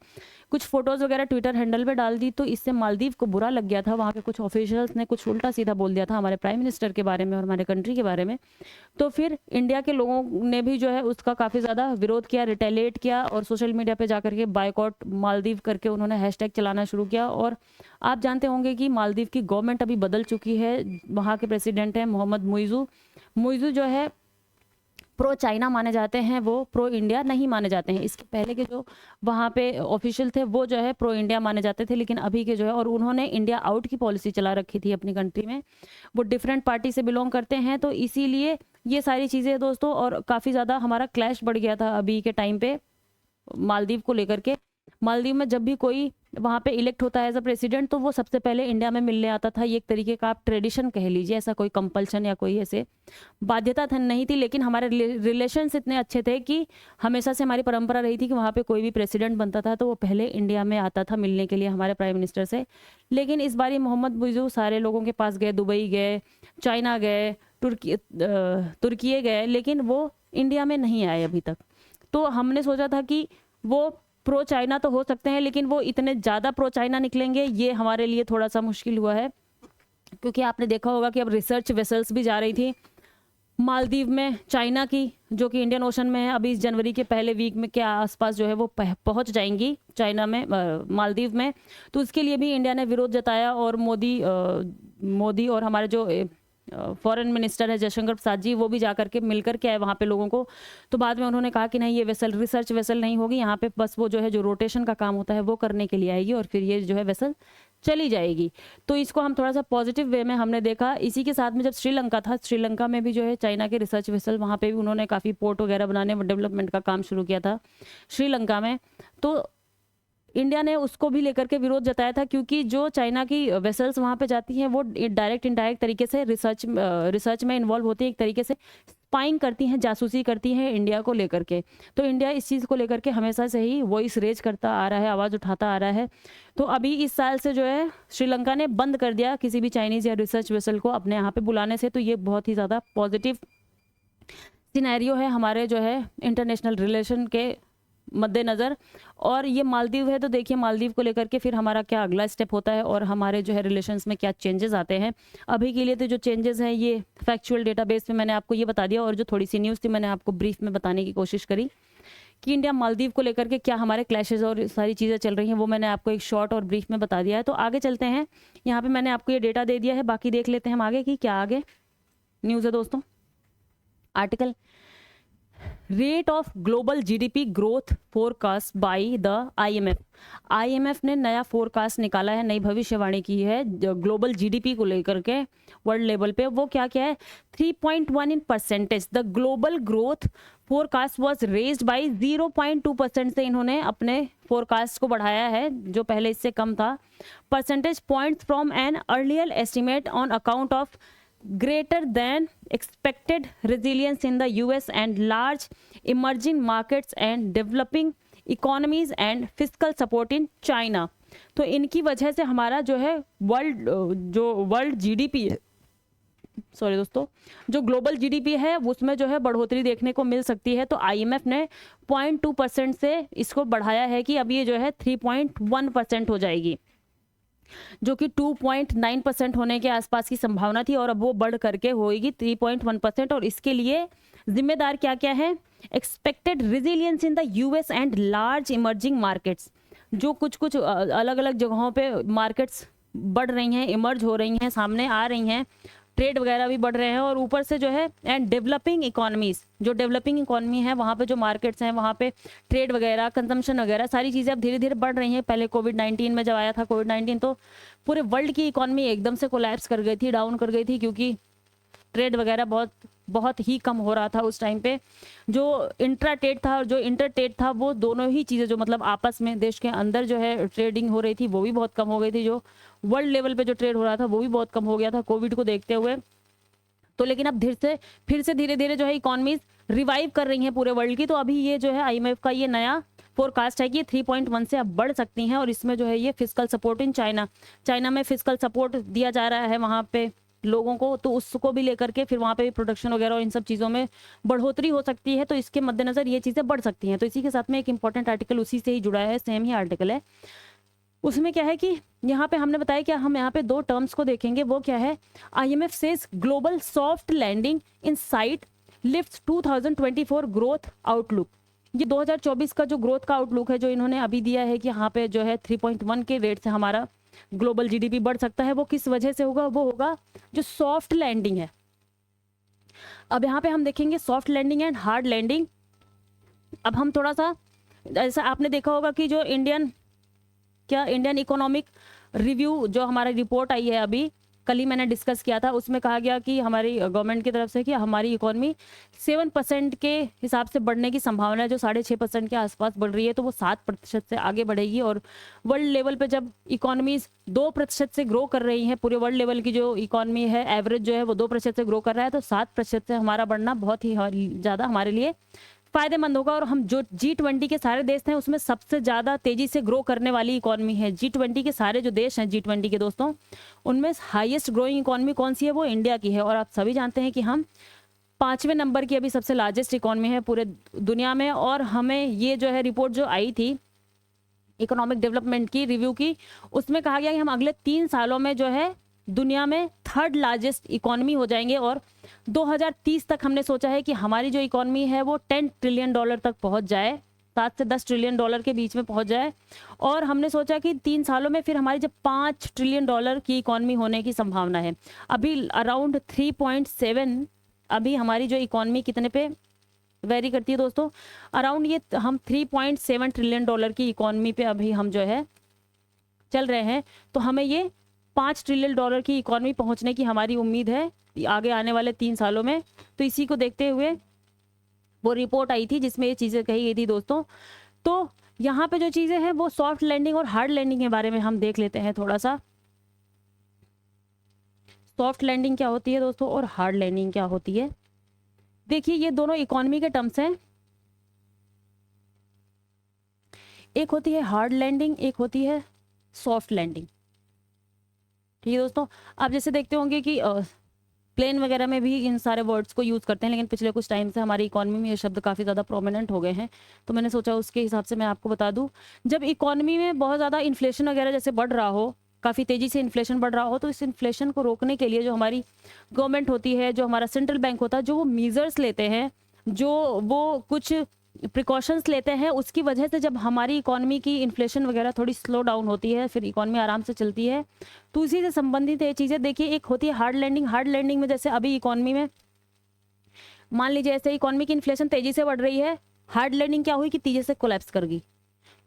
कुछ फोटोज़ वगैरह ट्विटर हैंडल पर डाल दी, तो इससे मालदीव को बुरा लग गया था। वहाँ के कुछ ऑफिशियल्स ने कुछ उल्टा सीधा बोल दिया था हमारे प्राइम मिनिस्टर के बारे में और हमारे कंट्री के बारे में। तो फिर इंडिया के लोगों ने भी जो है उसका काफ़ी ज़्यादा विरोध किया, रिटेलिएट किया और सोशल मीडिया पे जाकर के बायकॉट मालदीव करके उन्होंने हैशटैग चलाना शुरू किया। और आप जानते होंगे कि मालदीव की गवर्नमेंट अभी बदल चुकी है। वहाँ के प्रेसिडेंट हैं मोहम्मद मुइज़ू जो है प्रो चाइना माने जाते हैं, वो प्रो इंडिया नहीं माने जाते हैं। इसके पहले के जो वहाँ पे ऑफिशियल थे वो जो है प्रो इंडिया माने जाते थे, लेकिन अभी के जो है, और उन्होंने इंडिया आउट की पॉलिसी चला रखी थी अपनी कंट्री में, वो डिफरेंट पार्टी से बिलोंग करते हैं। तो इसीलिए ये सारी चीज़ें दोस्तों, और काफ़ी ज़्यादा हमारा क्लैश बढ़ गया था अभी के टाइम पे मालदीव को लेकर के। मालदीव में जब भी कोई वहाँ पे इलेक्ट होता है एज अ प्रेसिडेंट तो वो सबसे पहले इंडिया में मिलने आता था। ये एक तरीके का आप ट्रेडिशन कह लीजिए, ऐसा कोई कंपल्शन या कोई ऐसे बाध्यता नहीं थी, लेकिन हमारे रिलेशंस इतने अच्छे थे कि हमेशा से हमारी परंपरा रही थी कि वहाँ पे कोई भी प्रेसिडेंट बनता था तो वो पहले इंडिया में आता था मिलने के लिए हमारे प्राइम मिनिस्टर से। लेकिन इस बार मोहम्मद मुइज़ू सारे लोगों के पास गए, दुबई गए, चाइना गए, तुर्की गए, लेकिन वो इंडिया में नहीं आए अभी तक। तो हमने सोचा था कि वो प्रो चाइना तो हो सकते हैं, लेकिन वो इतने ज़्यादा प्रो चाइना निकलेंगे ये हमारे लिए थोड़ा सा मुश्किल हुआ है, क्योंकि आपने देखा होगा कि अब रिसर्च वेसल्स भी जा रही थी मालदीव में चाइना की, जो कि इंडियन ओशन में है। अभी इस जनवरी के पहले वीक में के आसपास जो है वो पहुंच जाएंगी चाइना में, मालदीव में। तो उसके लिए भी इंडिया ने विरोध जताया और मोदी और हमारे जो फॉरेन मिनिस्टर है जयशंकर प्रसाद जी, वो भी जाकर के मिलकर के आए वहाँ पे लोगों को। तो बाद में उन्होंने कहा कि नहीं, ये वेसल रिसर्च वेसल नहीं होगी यहाँ पे, बस वो जो है जो रोटेशन का काम होता है वो करने के लिए आएगी और फिर ये जो है वेसल चली जाएगी। तो इसको हम थोड़ा सा पॉजिटिव वे में हमने देखा। इसी के साथ में जब श्रीलंका था, श्रीलंका में भी जो है चाइना के रिसर्च वेसल, वहाँ पे भी उन्होंने काफ़ी पोर्ट वगैरह बनाने डेवलपमेंट का काम शुरू किया था श्रीलंका में। तो इंडिया ने उसको भी लेकर के विरोध जताया था, क्योंकि जो चाइना की वेसल्स वहाँ पे जाती हैं वो डायरेक्ट इनडायरेक्ट तरीके से रिसर्च में इन्वॉल्व होती है, एक तरीके से स्पाइंग करती हैं, जासूसी करती हैं इंडिया को लेकर के। तो इंडिया इस चीज़ को लेकर के हमेशा से ही वॉइस रेज करता आ रहा है, आवाज़ उठाता आ रहा है। तो अभी इस साल से जो है श्रीलंका ने बंद कर दिया किसी भी चाइनीज़ या रिसर्च वेसल को अपने यहाँ पर बुलाने से। तो ये बहुत ही ज़्यादा पॉजिटिव सिनेरियो है हमारे जो है इंटरनेशनल रिलेशन के मद्देनज़र। और ये मालदीव है, तो देखिए मालदीव को लेकर के फिर हमारा क्या अगला स्टेप होता है और हमारे जो है रिलेशंस में क्या चेंजेस आते हैं। अभी के लिए तो जो चेंजेस हैं ये फैक्चुअल डेटाबेस पे मैंने आपको ये बता दिया, और जो थोड़ी सी न्यूज़ थी मैंने आपको ब्रीफ में बताने की कोशिश करी कि इंडिया मालदीव को लेकर के क्या हमारे क्लैशेज और सारी चीज़ें चल रही हैं, वो मैंने आपको एक शॉर्ट और ब्रीफ में बता दिया है। तो आगे चलते हैं, यहाँ पर मैंने आपको ये डेटा दे दिया है, बाकी देख लेते हैं हम आगे की क्या आगे न्यूज़ है दोस्तों। Article rate of global GDP growth forecast by the IMF ने नया फोरकास्ट निकाला है, नई भविष्यवाणी की है ग्लोबल जीडीपी को लेकर के वर्ल्ड लेवल पे। वो क्या क्या है, 3.1%। The global growth forecast was raised bye 0.2% से इन्होंने अपने फोरकास्ट को बढ़ाया है, जो पहले इससे कम था। Percentage points from an earlier estimate on account of greater than expected resilience in the US and large emerging markets and developing economies and fiscal support in China। तो इनकी वजह से हमारा जो है वर्ल्ड जीडीपी है, सॉरी दोस्तों, जो ग्लोबल जीडीपी है उसमें जो है बढ़ोतरी देखने को मिल सकती है। तो आईएमएफ ने 0.2% से इसको बढ़ाया है कि अब ये जो है 3.1% हो जाएगी, जो कि 2.9% होने के आसपास की संभावना थी, और अब वो बढ़ करके होएगी 3.1%। और इसके लिए जिम्मेदार क्या क्या है, expected resilience in the US and large emerging markets, जो कुछ अलग अलग जगहों पे मार्केट्स बढ़ रही हैं, इमर्ज हो रही हैं, सामने आ रही हैं, ट्रेड वगैरह भी बढ़ रहे हैं, और ऊपर से जो है एंड डेवलपिंग इकोनॉमीज, जो डेवलपिंग इकोनॉमी है वहाँ पे जो मार्केट्स हैं वहाँ पे ट्रेड वगैरह, कंजम्पशन वगैरह सारी चीज़ें अब धीरे धीरे बढ़ रही हैं। पहले कोविड-19 में जब आया था कोविड-19 तो पूरे वर्ल्ड की इकोनॉमी एकदम से कोलैप्स कर गई थी, डाउन कर गई थी, क्योंकि ट्रेड वगैरह बहुत बहुत ही कम हो रहा था उस टाइम पे। जो इंट्रा ट्रेड था और जो इंटर ट्रेड था, वो दोनों ही चीज़ें जो मतलब आपस में देश के अंदर जो है ट्रेडिंग हो रही थी वो भी बहुत कम हो गई थी। जो वर्ल्ड लेवल पे जो ट्रेड हो रहा था वो भी बहुत कम हो गया था कोविड को देखते हुए। तो लेकिन अब फिर से धीरे धीरे जो है इकोनॉमीज रिवाइव कर रही हैं पूरे वर्ल्ड की। तो अभी ये जो है आईएमएफ का ये नया फोरकास्ट है कि ये 3.1 से अब बढ़ सकती हैं, और इसमें जो है ये फिस्कल सपोर्ट इन चाइना में फिस्कल सपोर्ट दिया जा रहा है वहाँ पे लोगों को, तो उसको भी लेकर के फिर वहाँ पे भी प्रोडक्शन वगैरह और इन सब चीज़ों में बढ़ोतरी हो सकती है। तो इसके मद्देनजर ये चीज़ें बढ़ सकती हैं। तो इसी के साथ में एक इंपॉर्टेंट आर्टिकल उसी से ही जुड़ा है, सेम ही आर्टिकल है। उसमें क्या है कि यहाँ पे हमने बताया कि हम यहाँ पे दो टर्म्स को देखेंगे। वो क्या है, IMF says global soft landing in sight lifts 2024 growth outlook. ये 2024 का जो ग्रोथ का आउटलुक है जो इन्होंने अभी दिया है कि यहाँ पे जो है 3.1 के रेट से हमारा ग्लोबल जीडीपी बढ़ सकता है। वो किस वजह से होगा, वो होगा जो सॉफ्ट लैंडिंग है। अब यहाँ पे हम देखेंगे soft landing and hard landing. अब हम थोड़ा सा, ऐसा आपने देखा होगा कि जो इंडियन इकोनॉमिक रिव्यू जो हमारा रिपोर्ट आई है अभी कल ही मैंने डिस्कस किया था, उसमें कहा गया कि हमारी गवर्नमेंट की तरफ से कि हमारी इकोनॉमी 7% के हिसाब से बढ़ने की संभावना है, जो 6.5% के आसपास बढ़ रही है, तो वो 7% से आगे बढ़ेगी। और वर्ल्ड लेवल पे जब इकोनॉमीज 2% से ग्रो कर रही हैं, पूरे वर्ल्ड लेवल की जो इकोनॉमी है एवरेज जो है वो 2% से ग्रो कर रहा है, तो 7% से हमारा बढ़ना बहुत ही ज़्यादा हमारे लिए फायदेमंद होगा। और हम जो G20 के सारे देश हैं उसमें सबसे ज़्यादा तेजी से ग्रो करने वाली इकोनॉमी है। G20 के सारे जो देश हैं G20 के दोस्तों, उनमें हाईएस्ट ग्रोइंग इकोनॉमी कौन सी है, वो इंडिया की है। और आप सभी जानते हैं कि हम 5वें नंबर की अभी सबसे लार्जेस्ट इकोनॉमी है पूरे दुनिया में। और हमें ये जो है रिपोर्ट जो आई थी इकोनॉमिक डेवलपमेंट की रिव्यू की, उसमें कहा गया कि हम अगले 3 सालों में जो है दुनिया में 3rd लार्जेस्ट इकोनॉमी हो जाएंगे। और 2030 तक हमने सोचा है कि हमारी जो इकोनॉमी है वो $10 ट्रिलियन तक पहुंच जाए, 7 से 10 ट्रिलियन डॉलर के बीच में पहुंच जाए। और हमने सोचा कि 3 सालों में फिर हमारी जब $5 ट्रिलियन की इकोनॉमी होने की संभावना है। अभी अराउंड 3.7 अभी हमारी जो इकोनॉमी कितने पे वेरी करती है दोस्तों, अराउंड ये हम $3.7 ट्रिलियन की इकोनॉमी पे अभी हम जो है चल रहे हैं। तो हमें ये $5 ट्रिलियन की इकोनॉमी पहुंचने की हमारी उम्मीद है आगे आने वाले 3 सालों में। तो इसी को देखते हुए वो रिपोर्ट आई थी जिसमें ये चीज़ें कही गई थी दोस्तों। तो यहाँ पे जो चीज़ें हैं वो सॉफ्ट लैंडिंग और हार्ड लैंडिंग के बारे में हम देख लेते हैं थोड़ा सा। सॉफ्ट लैंडिंग क्या होती है दोस्तों और हार्ड लैंडिंग क्या होती है। देखिए ये दोनों इकोनॉमी के टर्म्स हैं, एक होती है हार्ड लैंडिंग, एक होती है सॉफ्ट लैंडिंग। ठीक है दोस्तों, आप जैसे देखते होंगे कि प्लेन वगैरह में भी इन सारे वर्ड्स को यूज़ करते हैं, लेकिन पिछले कुछ टाइम से हमारी इकोनॉमी में ये शब्द काफ़ी ज़्यादा प्रोमिनेंट हो गए हैं। तो मैंने सोचा उसके हिसाब से मैं आपको बता दूं, जब इकोनॉमी में बहुत ज़्यादा इन्फ्लेशन वगैरह जैसे बढ़ रहा हो, काफ़ी तेज़ी से इन्फ्लेशन बढ़ रहा हो, तो इस इन्फ्लेशन को रोकने के लिए जो हमारी गवर्नमेंट होती है, जो हमारा सेंट्रल बैंक होता है, जो वो मीज़र्स लेते हैं, जो वो कुछ प्रिकॉशंस लेते हैं, उसकी वजह से जब हमारी इकोनॉमी की इन्फ्लेशन वगैरह थोड़ी स्लो डाउन होती है, फिर इकोनॉमी आराम से चलती है। तो उसी से संबंधित ये चीज़ें देखिए, एक होती है हार्ड लैंडिंग। हार्ड लैंडिंग में जैसे अभी इकोनॉमी में मान लीजिए ऐसे इकोनॉमी की इन्फ्लेशन तेज़ी से बढ़ रही है, हार्ड लैंडिंग क्या हुई कि तेज़ी से कोलैप्स कर गई,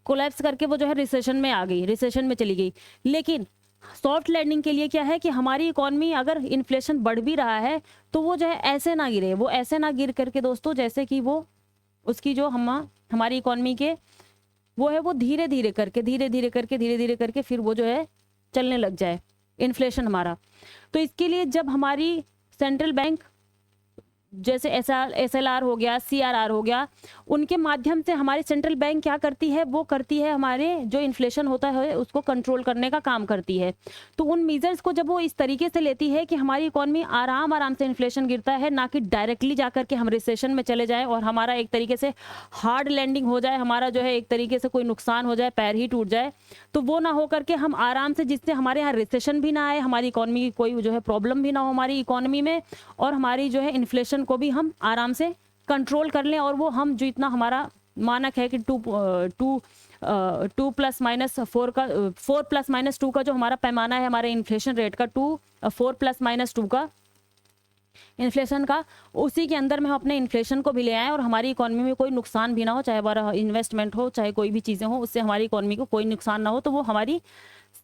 कोलैप्स करके वो जो है रिसेशन में आ गई, रिसेशन में चली गई। लेकिन सॉफ्ट लैंडिंग के लिए क्या है कि हमारी इकोनॉमी अगर इन्फ्लेशन बढ़ भी रहा है तो वो जो है ऐसे ना गिरे, वो ऐसे ना गिर करके दोस्तों जैसे कि वो उसकी जो हमारी इकोनॉमी के वो है वो धीरे धीरे करके फिर वो जो है चलने लग जाए इन्फ्लेशन हमारा। तो इसके लिए जब हमारी सेंट्रल बैंक जैसे SLR हो गया, CRR हो गया, उनके माध्यम से हमारी सेंट्रल बैंक क्या करती है, वो करती है हमारे जो इन्फ्लेशन होता है उसको कंट्रोल करने का काम करती है। तो उन मीजर्स को जब वो इस तरीके से लेती है कि हमारी इकोनॉमी आराम से इन्फ्लेशन गिरता है, ना कि डायरेक्टली जा करके हम रिसेशन में चले जाए और हमारा एक तरीके से हार्ड लैंडिंग हो जाए, हमारा जो है एक तरीके से कोई नुकसान हो जाए, पैर ही टूट जाए। तो वो ना हो करके हम आराम से, जिससे हमारे यहाँ रिसेशन भी ना आए, हमारी इकोनॉमी की कोई जो है प्रॉब्लम भी ना हो हमारी इकोनॉमी में, और हमारी जो है इन्फ्लेशन को भी हम आराम से कंट्रोल कर लें। और वो हम जो इतना हमारा मानक है कि 4 प्लस माइनस 2 का जो हमारा पैमाना है हमारे इन्फ्लेशन रेट का, 4 प्लस माइनस 2 का, इन्फ्लेशन का, उसी के अंदर में हम अपने इन्फ्लेशन को भी ले आएँ और हमारी इकोनॉमी में कोई नुकसान भी ना हो, चाहे हमारा इन्वेस्टमेंट हो, चाहे कोई भी चीज़ें हो, उससे हमारी इकोनॉमी को कोई नुकसान ना हो, तो वो हमारी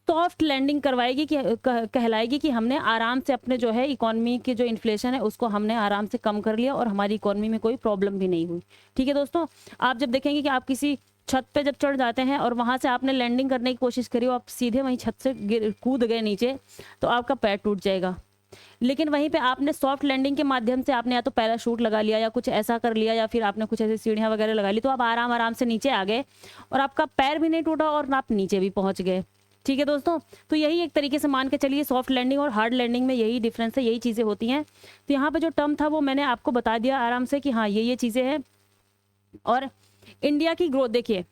सॉफ्ट लैंडिंग करवाएगी कि कहलाएगी कि हमने आराम से अपने जो है इकोनॉमी की जो इन्फ्लेशन है उसको हमने आराम से कम कर लिया और हमारी इकोनॉमी में कोई प्रॉब्लम भी नहीं हुई। ठीक है दोस्तों, आप जब देखेंगे कि आप किसी छत पे जब चढ़ जाते हैं और वहां से आपने लैंडिंग करने की कोशिश करी और आप सीधे वहीं छत से कूद गए नीचे, तो आपका पैर टूट जाएगा। लेकिन वहीं पे आपने सॉफ्ट लैंडिंग के माध्यम से आपने या तो पैराशूट लगा लिया या कुछ ऐसा कर लिया या फिर आपने कुछ ऐसी सीढ़ियां वगैरह लगा ली, तो आप आराम आराम से नीचे आ गए और आपका पैर भी नहीं टूटा और आप नीचे भी पहुंच गए। ठीक है दोस्तों, तो यही एक तरीके से मान के चलिए सॉफ्ट लैंडिंग और हार्ड लैंडिंग में यही डिफरेंस है, यही चीज़ें होती हैं। तो यहाँ पे जो टर्म था वो मैंने आपको बता दिया आराम से कि हाँ ये चीज़ें हैं। और इंडिया की ग्रोथ देखिए,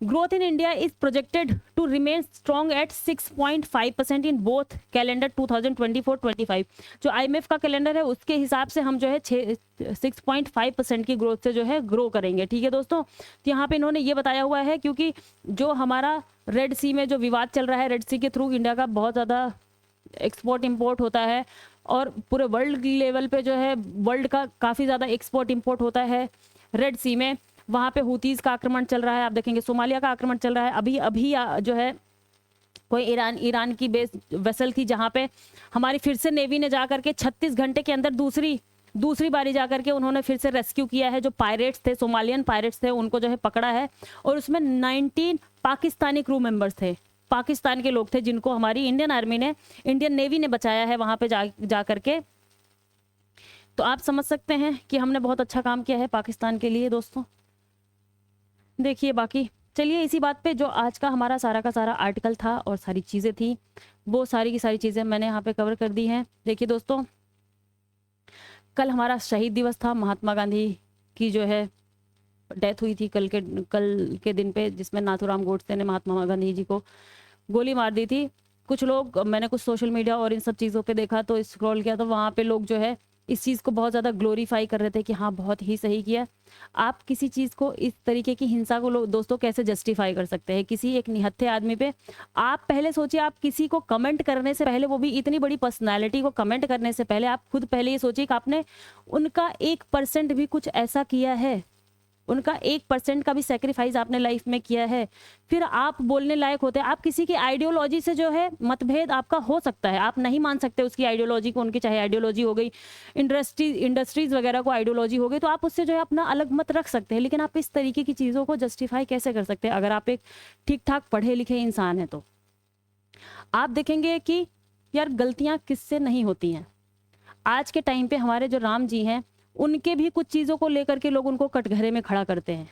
growth in India is projected to remain strong at 6.5% in both calendar 2024-25। जो IMF का कैलेंडर है उसके हिसाब से हम जो है 6.5% की ग्रोथ से जो है ग्रो करेंगे। ठीक है दोस्तों, तो यहाँ पे इन्होंने ये बताया हुआ है क्योंकि जो हमारा रेड सी में जो विवाद चल रहा है, रेड सी के थ्रू इंडिया का बहुत ज़्यादा एक्सपोर्ट इंपोर्ट होता है और पूरे वर्ल्ड लेवल पे जो है वर्ल्ड का काफ़ी ज़्यादा एक्सपोर्ट इंपोर्ट होता है रेड सी में। वहाँ पे हुतीज़ का आक्रमण चल रहा है, आप देखेंगे सोमालिया का आक्रमण चल रहा है। अभी जो है कोई ईरान की बेस वेसल थी जहाँ पे हमारी फिर से नेवी ने जा करके 36 घंटे के अंदर दूसरी बारी जा करके उन्होंने फिर से रेस्क्यू किया है। जो पायरेट्स थे, सोमालियन पायरेट्स थे, उनको जो है पकड़ा है और उसमें 19 पाकिस्तानी क्रू मेंबर्स थे, पाकिस्तान के लोग थे जिनको हमारी इंडियन आर्मी ने, इंडियन नेवी ने बचाया है वहाँ पे जा करके। तो आप समझ सकते हैं कि हमने बहुत अच्छा काम किया है पाकिस्तान के लिए दोस्तों। देखिए बाकी चलिए इसी बात पे जो आज का हमारा सारा का सारा आर्टिकल था और सारी चीज़ें थी वो सारी की सारी चीज़ें मैंने यहाँ पे कवर कर दी हैं। देखिए दोस्तों, कल हमारा शहीद दिवस था, महात्मा गांधी की जो है डेथ हुई थी कल के दिन पे, जिसमें नाथूराम गोडसे ने महात्मा गांधी जी को गोली मार दी थी। कुछ लोग, मैंने कुछ सोशल मीडिया और इन सब चीज़ों पे देखा तो स्क्रॉल किया तो वहाँ पे लोग जो है इस चीज़ को बहुत ज़्यादा ग्लोरीफाई कर रहे थे कि हाँ बहुत ही सही किया। आप किसी चीज़ को, इस तरीके की हिंसा को दोस्तों कैसे जस्टिफाई कर सकते हैं किसी एक निहत्थे आदमी पे? आप पहले सोचिए, आप किसी को कमेंट करने से पहले, वो भी इतनी बड़ी पर्सनैलिटी को कमेंट करने से पहले, आप खुद पहले ये सोचिए कि आपने उनका 1% भी कुछ ऐसा किया है, उनका 1% का भी सेक्रीफाइस आपने लाइफ में किया है, फिर आप बोलने लायक होते हैं। आप किसी की आइडियोलॉजी से जो है मतभेद आपका हो सकता है, आप नहीं मान सकते उसकी आइडियोलॉजी को, उनकी चाहे आइडियोलॉजी हो गई, इंडस्ट्रीज वगैरह को आइडियोलॉजी हो गई, तो आप उससे जो है अपना अलग मत रख सकते हैं। लेकिन आप इस तरीके की चीज़ों को जस्टिफाई कैसे कर सकते हैं? अगर आप एक ठीक ठाक पढ़े लिखे इंसान हैं तो आप देखेंगे कि यार गलतियाँ किससे नहीं होती हैं। आज के टाइम पे हमारे जो राम जी हैं उनके भी कुछ चीज़ों को लेकर के लोग उनको कटघरे में खड़ा करते हैं,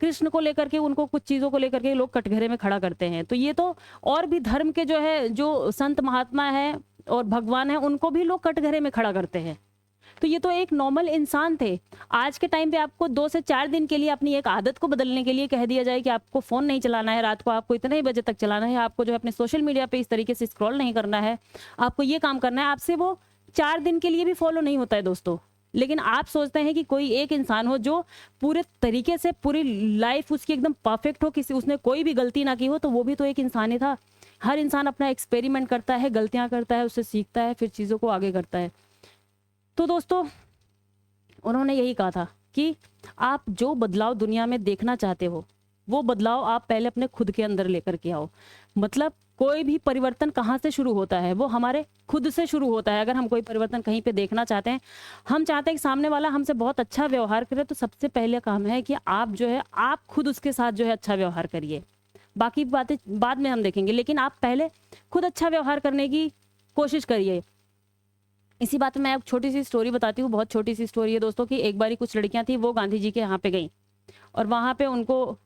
कृष्ण को लेकर के उनको कुछ चीज़ों को लेकर के लोग कटघरे में खड़ा करते हैं। तो ये तो और भी धर्म के जो है, जो संत महात्मा है और भगवान है, उनको भी लोग कटघरे में खड़ा करते हैं। तो ये तो एक नॉर्मल इंसान थे। आज के टाइम पे आपको 2 से 4 दिन के लिए अपनी एक आदत को बदलने के लिए कह दिया जाए कि आपको फ़ोन नहीं चलाना है, रात को आपको इतने ही बजे तक चलाना है, आपको जो है अपने सोशल मीडिया पे इस तरीके से स्क्रॉल नहीं करना है, आपको ये काम करना है, आपसे वो 4 दिन के लिए भी फॉलो नहीं होता है दोस्तों। लेकिन आप सोचते हैं कि कोई एक इंसान हो जो पूरे तरीके से पूरी लाइफ उसकी एकदम परफेक्ट हो, किसी उसने कोई भी गलती ना की हो, तो वो भी तो एक इंसान ही था। हर इंसान अपना एक्सपेरिमेंट करता है, गलतियां करता है, उससे सीखता है, फिर चीज़ों को आगे करता है। तो दोस्तों उन्होंने यही कहा था कि आप जो बदलाव दुनिया में देखना चाहते हो वो बदलाव आप पहले अपने खुद के अंदर लेकर के आओ। मतलब कोई भी परिवर्तन कहाँ से शुरू होता है? वो हमारे खुद से शुरू होता है। अगर हम कोई परिवर्तन कहीं पे देखना चाहते हैं, हम चाहते हैं कि सामने वाला हमसे बहुत अच्छा व्यवहार करे, तो सबसे पहले काम है कि आप जो है आप खुद उसके साथ जो है अच्छा व्यवहार करिए। बाकी बातें बाद में हम देखेंगे, लेकिन आप पहले खुद अच्छा व्यवहार करने की कोशिश करिए। इसी बात में मैं एक छोटी सी स्टोरी बताती हूँ, बहुत छोटी सी स्टोरी है दोस्तों की। एक बारी कुछ लड़कियां थी, वो गांधी जी के यहाँ पे गई और वहाँ पे उनको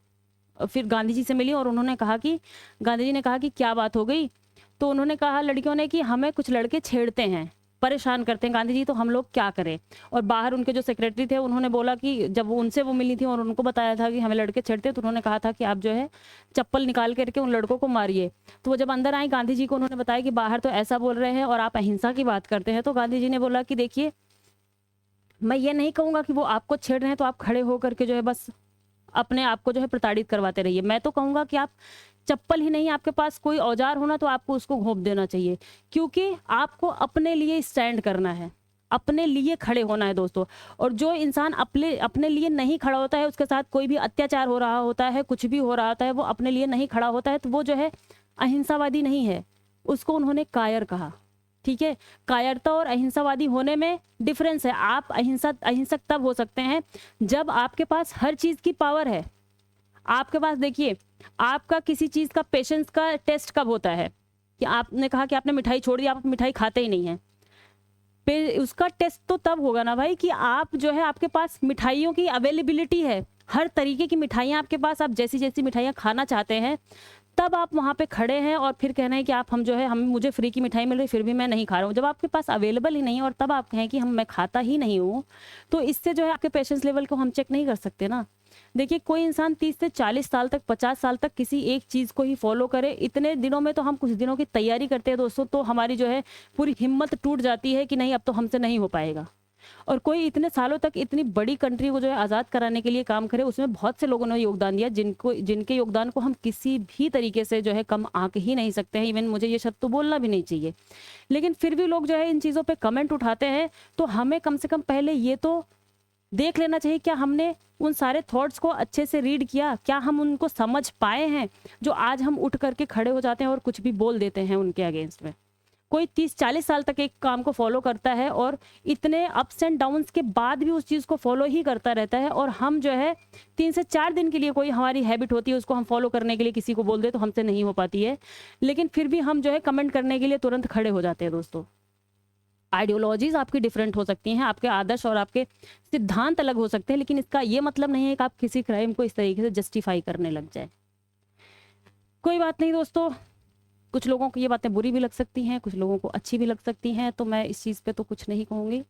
फिर गांधी जी से मिली और उन्होंने कहा कि, गांधी जी ने कहा कि क्या बात हो गई? तो उन्होंने कहा लड़कियों ने कि हमें कुछ लड़के छेड़ते हैं, परेशान करते हैं गांधी जी, तो हम लोग क्या करें? और बाहर उनके जो सेक्रेटरी थे उन्होंने बोला कि जब उनसे वो मिली थी और उनको बताया था कि हमें लड़के छेड़ते हैं, तो उन्होंने कहा था कि आप जो है चप्पल निकाल करके उन लड़कों को मारिए। तो वो जब अंदर आई, गांधी जी को उन्होंने बताया कि बाहर तो ऐसा बोल रहे हैं और आप अहिंसा की बात करते हैं। तो गांधी जी ने बोला कि देखिए, मैं ये नहीं कहूँगा कि वो आपको छेड़ रहे हैं तो आप खड़े होकर के जो है बस अपने आप को जो है प्रताड़ित करवाते रहिए। मैं तो कहूँगा कि आप चप्पल ही नहीं, आपके पास कोई औजार होना तो आपको उसको घोंप देना चाहिए, क्योंकि आपको अपने लिए स्टैंड करना है। अपने लिए खड़े होना है दोस्तों। और जो इंसान अपने अपने लिए नहीं खड़ा होता है, उसके साथ कोई भी अत्याचार हो रहा होता है, कुछ भी हो रहा होता है, वो अपने लिए नहीं खड़ा होता है, तो वो जो है अहिंसावादी नहीं है, उसको उन्होंने कायर कहा। ठीक है, कायरता और अहिंसावादी होने में डिफरेंस है। आप अहिंसक तब हो सकते हैं जब आपके पास हर चीज की पावर है। आपके पास देखिए, आपका किसी चीज का पेशेंस का टेस्ट कब होता है कि आपने कहा कि आपने मिठाई छोड़ दी, आप मिठाई खाते ही नहीं है। फिर उसका टेस्ट तो तब होगा ना भाई कि आप जो है, आपके पास मिठाइयों की अवेलेबिलिटी है, हर तरीके की मिठाइयाँ आपके पास, आप जैसी जैसी मिठाइयाँ खाना चाहते हैं, तब आप वहाँ पे खड़े हैं और फिर कह रहे हैं कि आप हम जो है, हम मुझे फ्री की मिठाई मिल रही फिर भी मैं नहीं खा रहा हूँ। जब आपके पास अवेलेबल ही नहीं है और तब आप कहें कि हम मैं खाता ही नहीं हूँ, तो इससे जो है आपके पेशेंस लेवल को हम चेक नहीं कर सकते ना। देखिए, कोई इंसान 30 से 40 साल तक, 50 साल तक किसी एक चीज़ को ही फॉलो करे, इतने दिनों में तो हम कुछ दिनों की तैयारी करते हैं दोस्तों, तो हमारी जो है पूरी हिम्मत टूट जाती है कि नहीं अब तो हमसे नहीं हो पाएगा। और कोई इतने सालों तक इतनी बड़ी कंट्री को जो है आज़ाद कराने के लिए काम करे, उसमें बहुत से लोगों ने योगदान दिया, जिनके योगदान को हम किसी भी तरीके से जो है कम आंक ही नहीं सकते हैं। इवन मुझे ये शब्द तो बोलना भी नहीं चाहिए, लेकिन फिर भी लोग जो है इन चीज़ों पे कमेंट उठाते हैं। तो हमें कम से कम पहले ये तो देख लेना चाहिए, क्या हमने उन सारे थॉट्स को अच्छे से रीड किया, क्या हम उनको समझ पाए हैं, जो आज हम उठ करके खड़े हो जाते हैं और कुछ भी बोल देते हैं उनके अगेंस्ट में। कोई 30-40 साल तक एक काम को फॉलो करता है और इतने अप्स एंड डाउन्स के बाद भी उस चीज़ को फॉलो ही करता रहता है, और हम जो है 3 से 4 दिन के लिए कोई हमारी हैबिट होती है, उसको हम फॉलो करने के लिए किसी को बोल दे तो हमसे नहीं हो पाती है, लेकिन फिर भी हम जो है कमेंट करने के लिए तुरंत खड़े हो जाते हैं दोस्तों। आइडियोलॉजीज आपकी डिफरेंट हो सकती हैं, आपके आदर्श और आपके सिद्धांत अलग हो सकते हैं, लेकिन इसका ये मतलब नहीं है कि आप किसी क्राइम को इस तरीके से जस्टिफाई करने लग जाए। कोई बात नहीं दोस्तों, कुछ लोगों को ये बातें बुरी भी लग सकती हैं, कुछ लोगों को अच्छी भी लग सकती हैं, तो मैं इस चीज़ पे तो कुछ नहीं कहूँगी,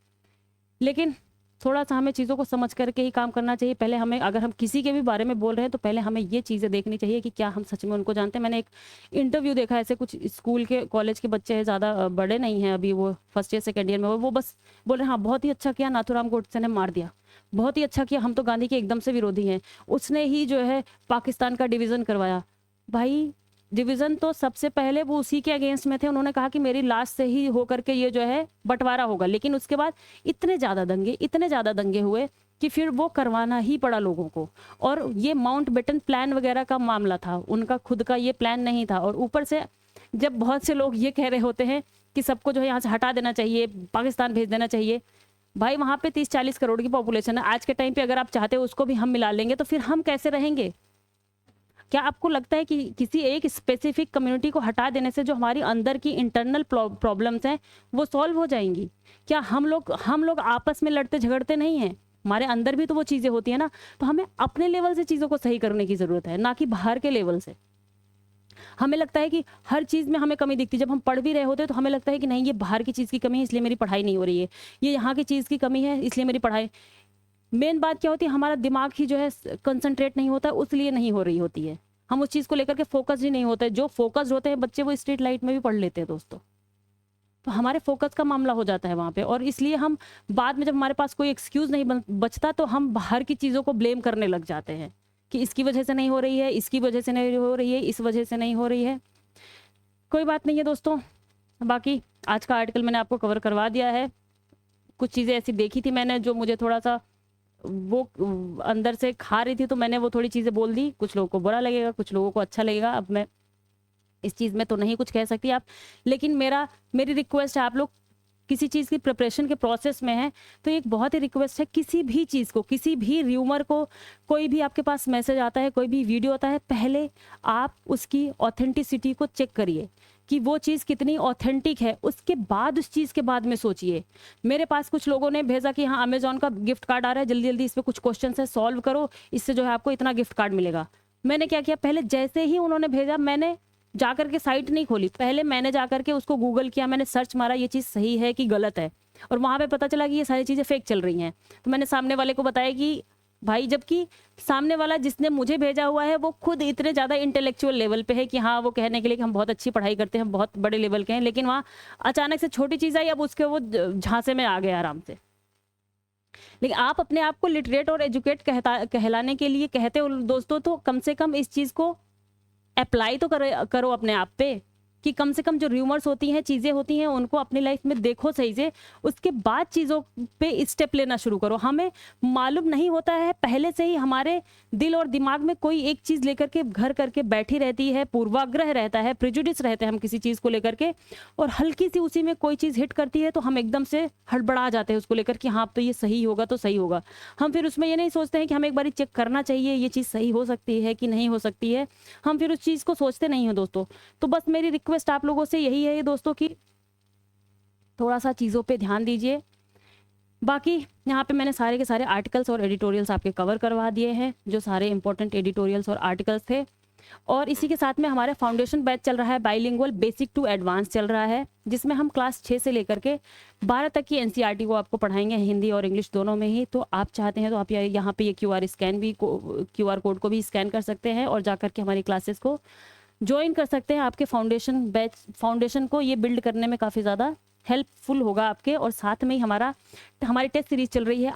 लेकिन थोड़ा सा हमें चीज़ों को समझ करके ही काम करना चाहिए। पहले हमें, अगर हम किसी के भी बारे में बोल रहे हैं, तो पहले हमें ये चीज़ें देखनी चाहिए कि क्या हम सच में उनको जानते हैं। मैंने एक इंटरव्यू देखा, ऐसे कुछ स्कूल के, कॉलेज के बच्चे हैं, ज़्यादा बड़े नहीं हैं अभी, वो फर्स्ट ईयर सेकेंड ईयर में, वो बस बोल रहे हैं हाँ बहुत ही अच्छा किया, नाथूराम गोडसे ने मार दिया, बहुत ही अच्छा किया, हम तो गांधी के एकदम से विरोधी हैं, उसने ही जो है पाकिस्तान का डिवीज़न करवाया। भाई डिवीज़न तो सबसे पहले वो उसी के अगेंस्ट में थे, उन्होंने कहा कि मेरी लाश से ही होकर के ये जो है बंटवारा होगा, लेकिन उसके बाद इतने ज़्यादा दंगे हुए कि फिर वो करवाना ही पड़ा लोगों को। और ये माउंट बेटन प्लान वगैरह का मामला था, उनका खुद का ये प्लान नहीं था। और ऊपर से जब बहुत से लोग ये कह रहे होते हैं कि सबको जो है यहाँ से हटा देना चाहिए, पाकिस्तान भेज देना चाहिए, भाई वहाँ पे 30-40 करोड़ की पॉपुलेशन है आज के टाइम पे, अगर आप चाहते हो उसको भी हम मिला लेंगे, तो फिर हम कैसे रहेंगे? क्या आपको लगता है कि किसी एक स्पेसिफिक कम्युनिटी को हटा देने से जो हमारी अंदर की इंटरनल प्रॉब्लम्स हैं वो सॉल्व हो जाएंगी? क्या हम लोग आपस में लड़ते झगड़ते नहीं हैं? हमारे अंदर भी तो वो चीज़ें होती है ना। तो हमें अपने लेवल से चीज़ों को सही करने की ज़रूरत है, ना कि बाहर के लेवल से। हमें लगता है कि हर चीज़ में हमें कमी दिखती है, जब हम पढ़ भी रहे होते हैं तो हमें लगता है कि नहीं, ये बाहर की चीज़ की कमी है इसलिए मेरी पढ़ाई नहीं हो रही है, ये यहाँ की चीज़ की कमी है इसलिए मेरी पढ़ाई। मेन बात क्या होती है, हमारा दिमाग ही जो है कंसंट्रेट नहीं होता, उसलिए नहीं हो रही होती है। हम उस चीज़ को लेकर के फोकस ही नहीं होते। जो फोकस्ड होते हैं बच्चे, वो स्ट्रीट लाइट में भी पढ़ लेते हैं दोस्तों। तो हमारे फोकस का मामला हो जाता है वहाँ पे, और इसलिए हम बाद में जब हमारे पास कोई एक्सक्यूज़ नहीं बचता, तो हम बाहर की चीज़ों को ब्लेम करने लग जाते हैं कि इसकी वजह से नहीं हो रही है, इसकी वजह से नहीं हो रही है, इस वजह से नहीं हो रही है। कोई बात नहीं है दोस्तों, बाकी आज का आर्टिकल मैंने आपको कवर करवा दिया है। कुछ चीज़ें ऐसी देखी थी मैंने जो मुझे थोड़ा सा वो अंदर से खा रही थी, तो मैंने वो थोड़ी चीज़ें बोल दी। कुछ लोगों को बुरा लगेगा, कुछ लोगों को अच्छा लगेगा। अब मैं इस चीज़ में तो नहीं कुछ कह सकती आप, लेकिन मेरी रिक्वेस्ट है, आप लोग किसी चीज़ की प्रिपरेशन के प्रोसेस में है तो एक बहुत ही रिक्वेस्ट है, किसी भी चीज़ को, किसी भी र्यूमर को, कोई भी आपके पास मैसेज आता है, कोई भी वीडियो आता है, पहले आप उसकी ऑथेंटिसिटी को चेक करिए कि वो चीज़ कितनी ऑथेंटिक है, उसके बाद उस चीज़ के बाद में सोचिए। मेरे पास कुछ लोगों ने भेजा कि हाँ अमेजोन का गिफ्ट कार्ड आ रहा है, जल्दी जल्दी इस पर कुछ क्वेश्चन है सॉल्व करो, इससे जो है आपको इतना गिफ्ट कार्ड मिलेगा। मैंने क्या किया, पहले जैसे ही उन्होंने भेजा, मैंने जाकर के साइट नहीं खोली, पहले मैंने जाकर के उसको गूगल किया, मैंने सर्च मारा ये चीज़ सही है कि गलत है, और वहाँ पे पता चला कि ये सारी चीज़ें फेक चल रही हैं। तो मैंने सामने वाले को बताया कि भाई, जबकि सामने वाला जिसने मुझे भेजा हुआ है वो खुद इतने ज़्यादा इंटेलेक्चुअल लेवल पे है कि हाँ, वो कहने के लिए कि हम बहुत अच्छी पढ़ाई करते हैं, बहुत बड़े लेवल के हैं, लेकिन वहाँ अचानक से छोटी चीज़ आई, अब उसके वो झांसे में आ गए आराम से। लेकिन आप अपने आप को लिटरेट और एजुकेट कहलाने के लिए कहते हो दोस्तों, तो कम से कम इस चीज़ को अप्लाई तो करो अपने आप पे। कि कम से कम जो र्यूमर्स होती हैं, चीज़ें होती हैं, उनको अपनी लाइफ में देखो सही से, उसके बाद चीज़ों पे स्टेप लेना शुरू करो। हमें मालूम नहीं होता है, पहले से ही हमारे दिल और दिमाग में कोई एक चीज़ लेकर के घर करके बैठी रहती है, पूर्वाग्रह रहता है, प्रेजुडिस रहते हैं हम किसी चीज़ को लेकर के, और हल्की सी उसी में कोई चीज़ हिट करती है तो हम एकदम से हड़बड़ा जाते हैं उसको लेकर कि हाँ, अब तो ये सही होगा तो सही होगा। हम फिर उसमें ये नहीं सोचते हैं कि हमें एक बारी चेक करना चाहिए, ये चीज़ सही हो सकती है कि नहीं हो सकती है। हम फिर उस चीज़ को सोचते नहीं हैं दोस्तों। तो बस मेरी रिक्वेस्ट आप लोगों से यही है दोस्तों कि थोड़ा-सा चीज़ों पे ध्यान दीजिए। बाकी यहाँ पे मैंने सारे के सारे आर्टिकल्स और एडिटोरियल्स आपके कवर करवा दिए हैं, जो सारे इंपॉर्टेंट एडिटोरियल्स और आर्टिकल्स थे। और इसी के साथ में हमारा फाउंडेशन बैच चल रहा है, बाइलिंगुअल बेसिक टू एडवांस चल रहा है, जिसमें हम क्लास 6 से लेकर के 12 तक की एनसीईआरटी को आपको पढ़ाएंगे, हिंदी और इंग्लिश दोनों में ही। तो आप चाहते हैं तो आप यहाँ पे ये क्यूआर कोड को भी स्कैन कर सकते हैं और जा के हमारी क्लासेस को ज्वाइन कर सकते हैं। आपके फाउंडेशन को ये बिल्ड करने में काफ़ी ज़्यादा हेल्पफुल होगा आपके। और साथ में ही हमारी टेस्ट सीरीज चल रही है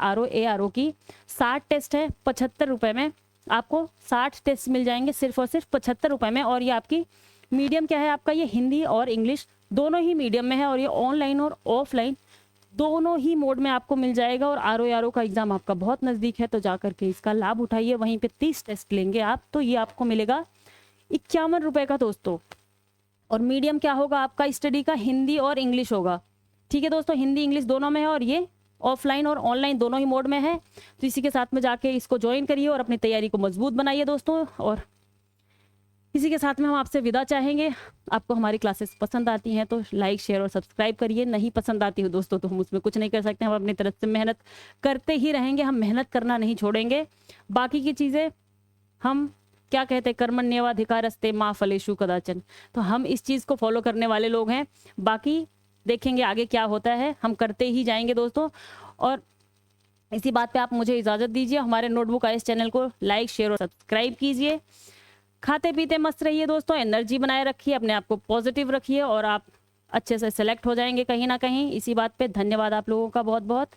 RO की। 60 टेस्ट है 75 रुपये में, आपको 60 टेस्ट मिल जाएंगे सिर्फ और सिर्फ 75 रुपये में। और ये आपकी मीडियम क्या है, आपका ये हिंदी और इंग्लिश दोनों ही मीडियम में है, और ये ऑनलाइन और ऑफलाइन दोनों ही मोड में आपको मिल जाएगा। और RO का एग्ज़ाम आपका बहुत नज़दीक है, तो जा करके इसका लाभ उठाइए। वहीं पे 30 टेस्ट लेंगे आप, तो ये आपको मिलेगा 51 रुपये का दोस्तों। और मीडियम क्या होगा आपका स्टडी का, हिंदी और इंग्लिश होगा। ठीक है दोस्तों, हिंदी इंग्लिश दोनों में है, और ये ऑफलाइन और ऑनलाइन दोनों ही मोड में है। तो इसी के साथ में जाके इसको ज्वाइन करिए और अपनी तैयारी को मजबूत बनाइए दोस्तों। और इसी के साथ में हम आपसे विदा चाहेंगे। आपको हमारी क्लासेस पसंद आती हैं तो लाइक शेयर और सब्सक्राइब करिए। नहीं पसंद आती हो दोस्तों तो हम उसमें कुछ नहीं कर सकते, हम अपनी तरफ से मेहनत करते ही रहेंगे, हम मेहनत करना नहीं छोड़ेंगे। बाकी की चीज़ें हम क्या कहते हैं, कर्मण्येवाधिकारस्ते मा फलेषु कदाचन, तो हम इस चीज़ को फॉलो करने वाले लोग हैं। बाकी देखेंगे आगे क्या होता है, हम करते ही जाएंगे दोस्तों। और इसी बात पे आप मुझे इजाज़त दीजिए। हमारे नोटबुक IAS चैनल को लाइक शेयर और सब्सक्राइब कीजिए। खाते पीते मस्त रहिए दोस्तों, एनर्जी बनाए रखिए, अपने आप को पॉजिटिव रखिए, और आप अच्छे से सेलेक्ट हो जाएंगे कहीं ना कहीं। इसी बात पे धन्यवाद आप लोगों का बहुत बहुत।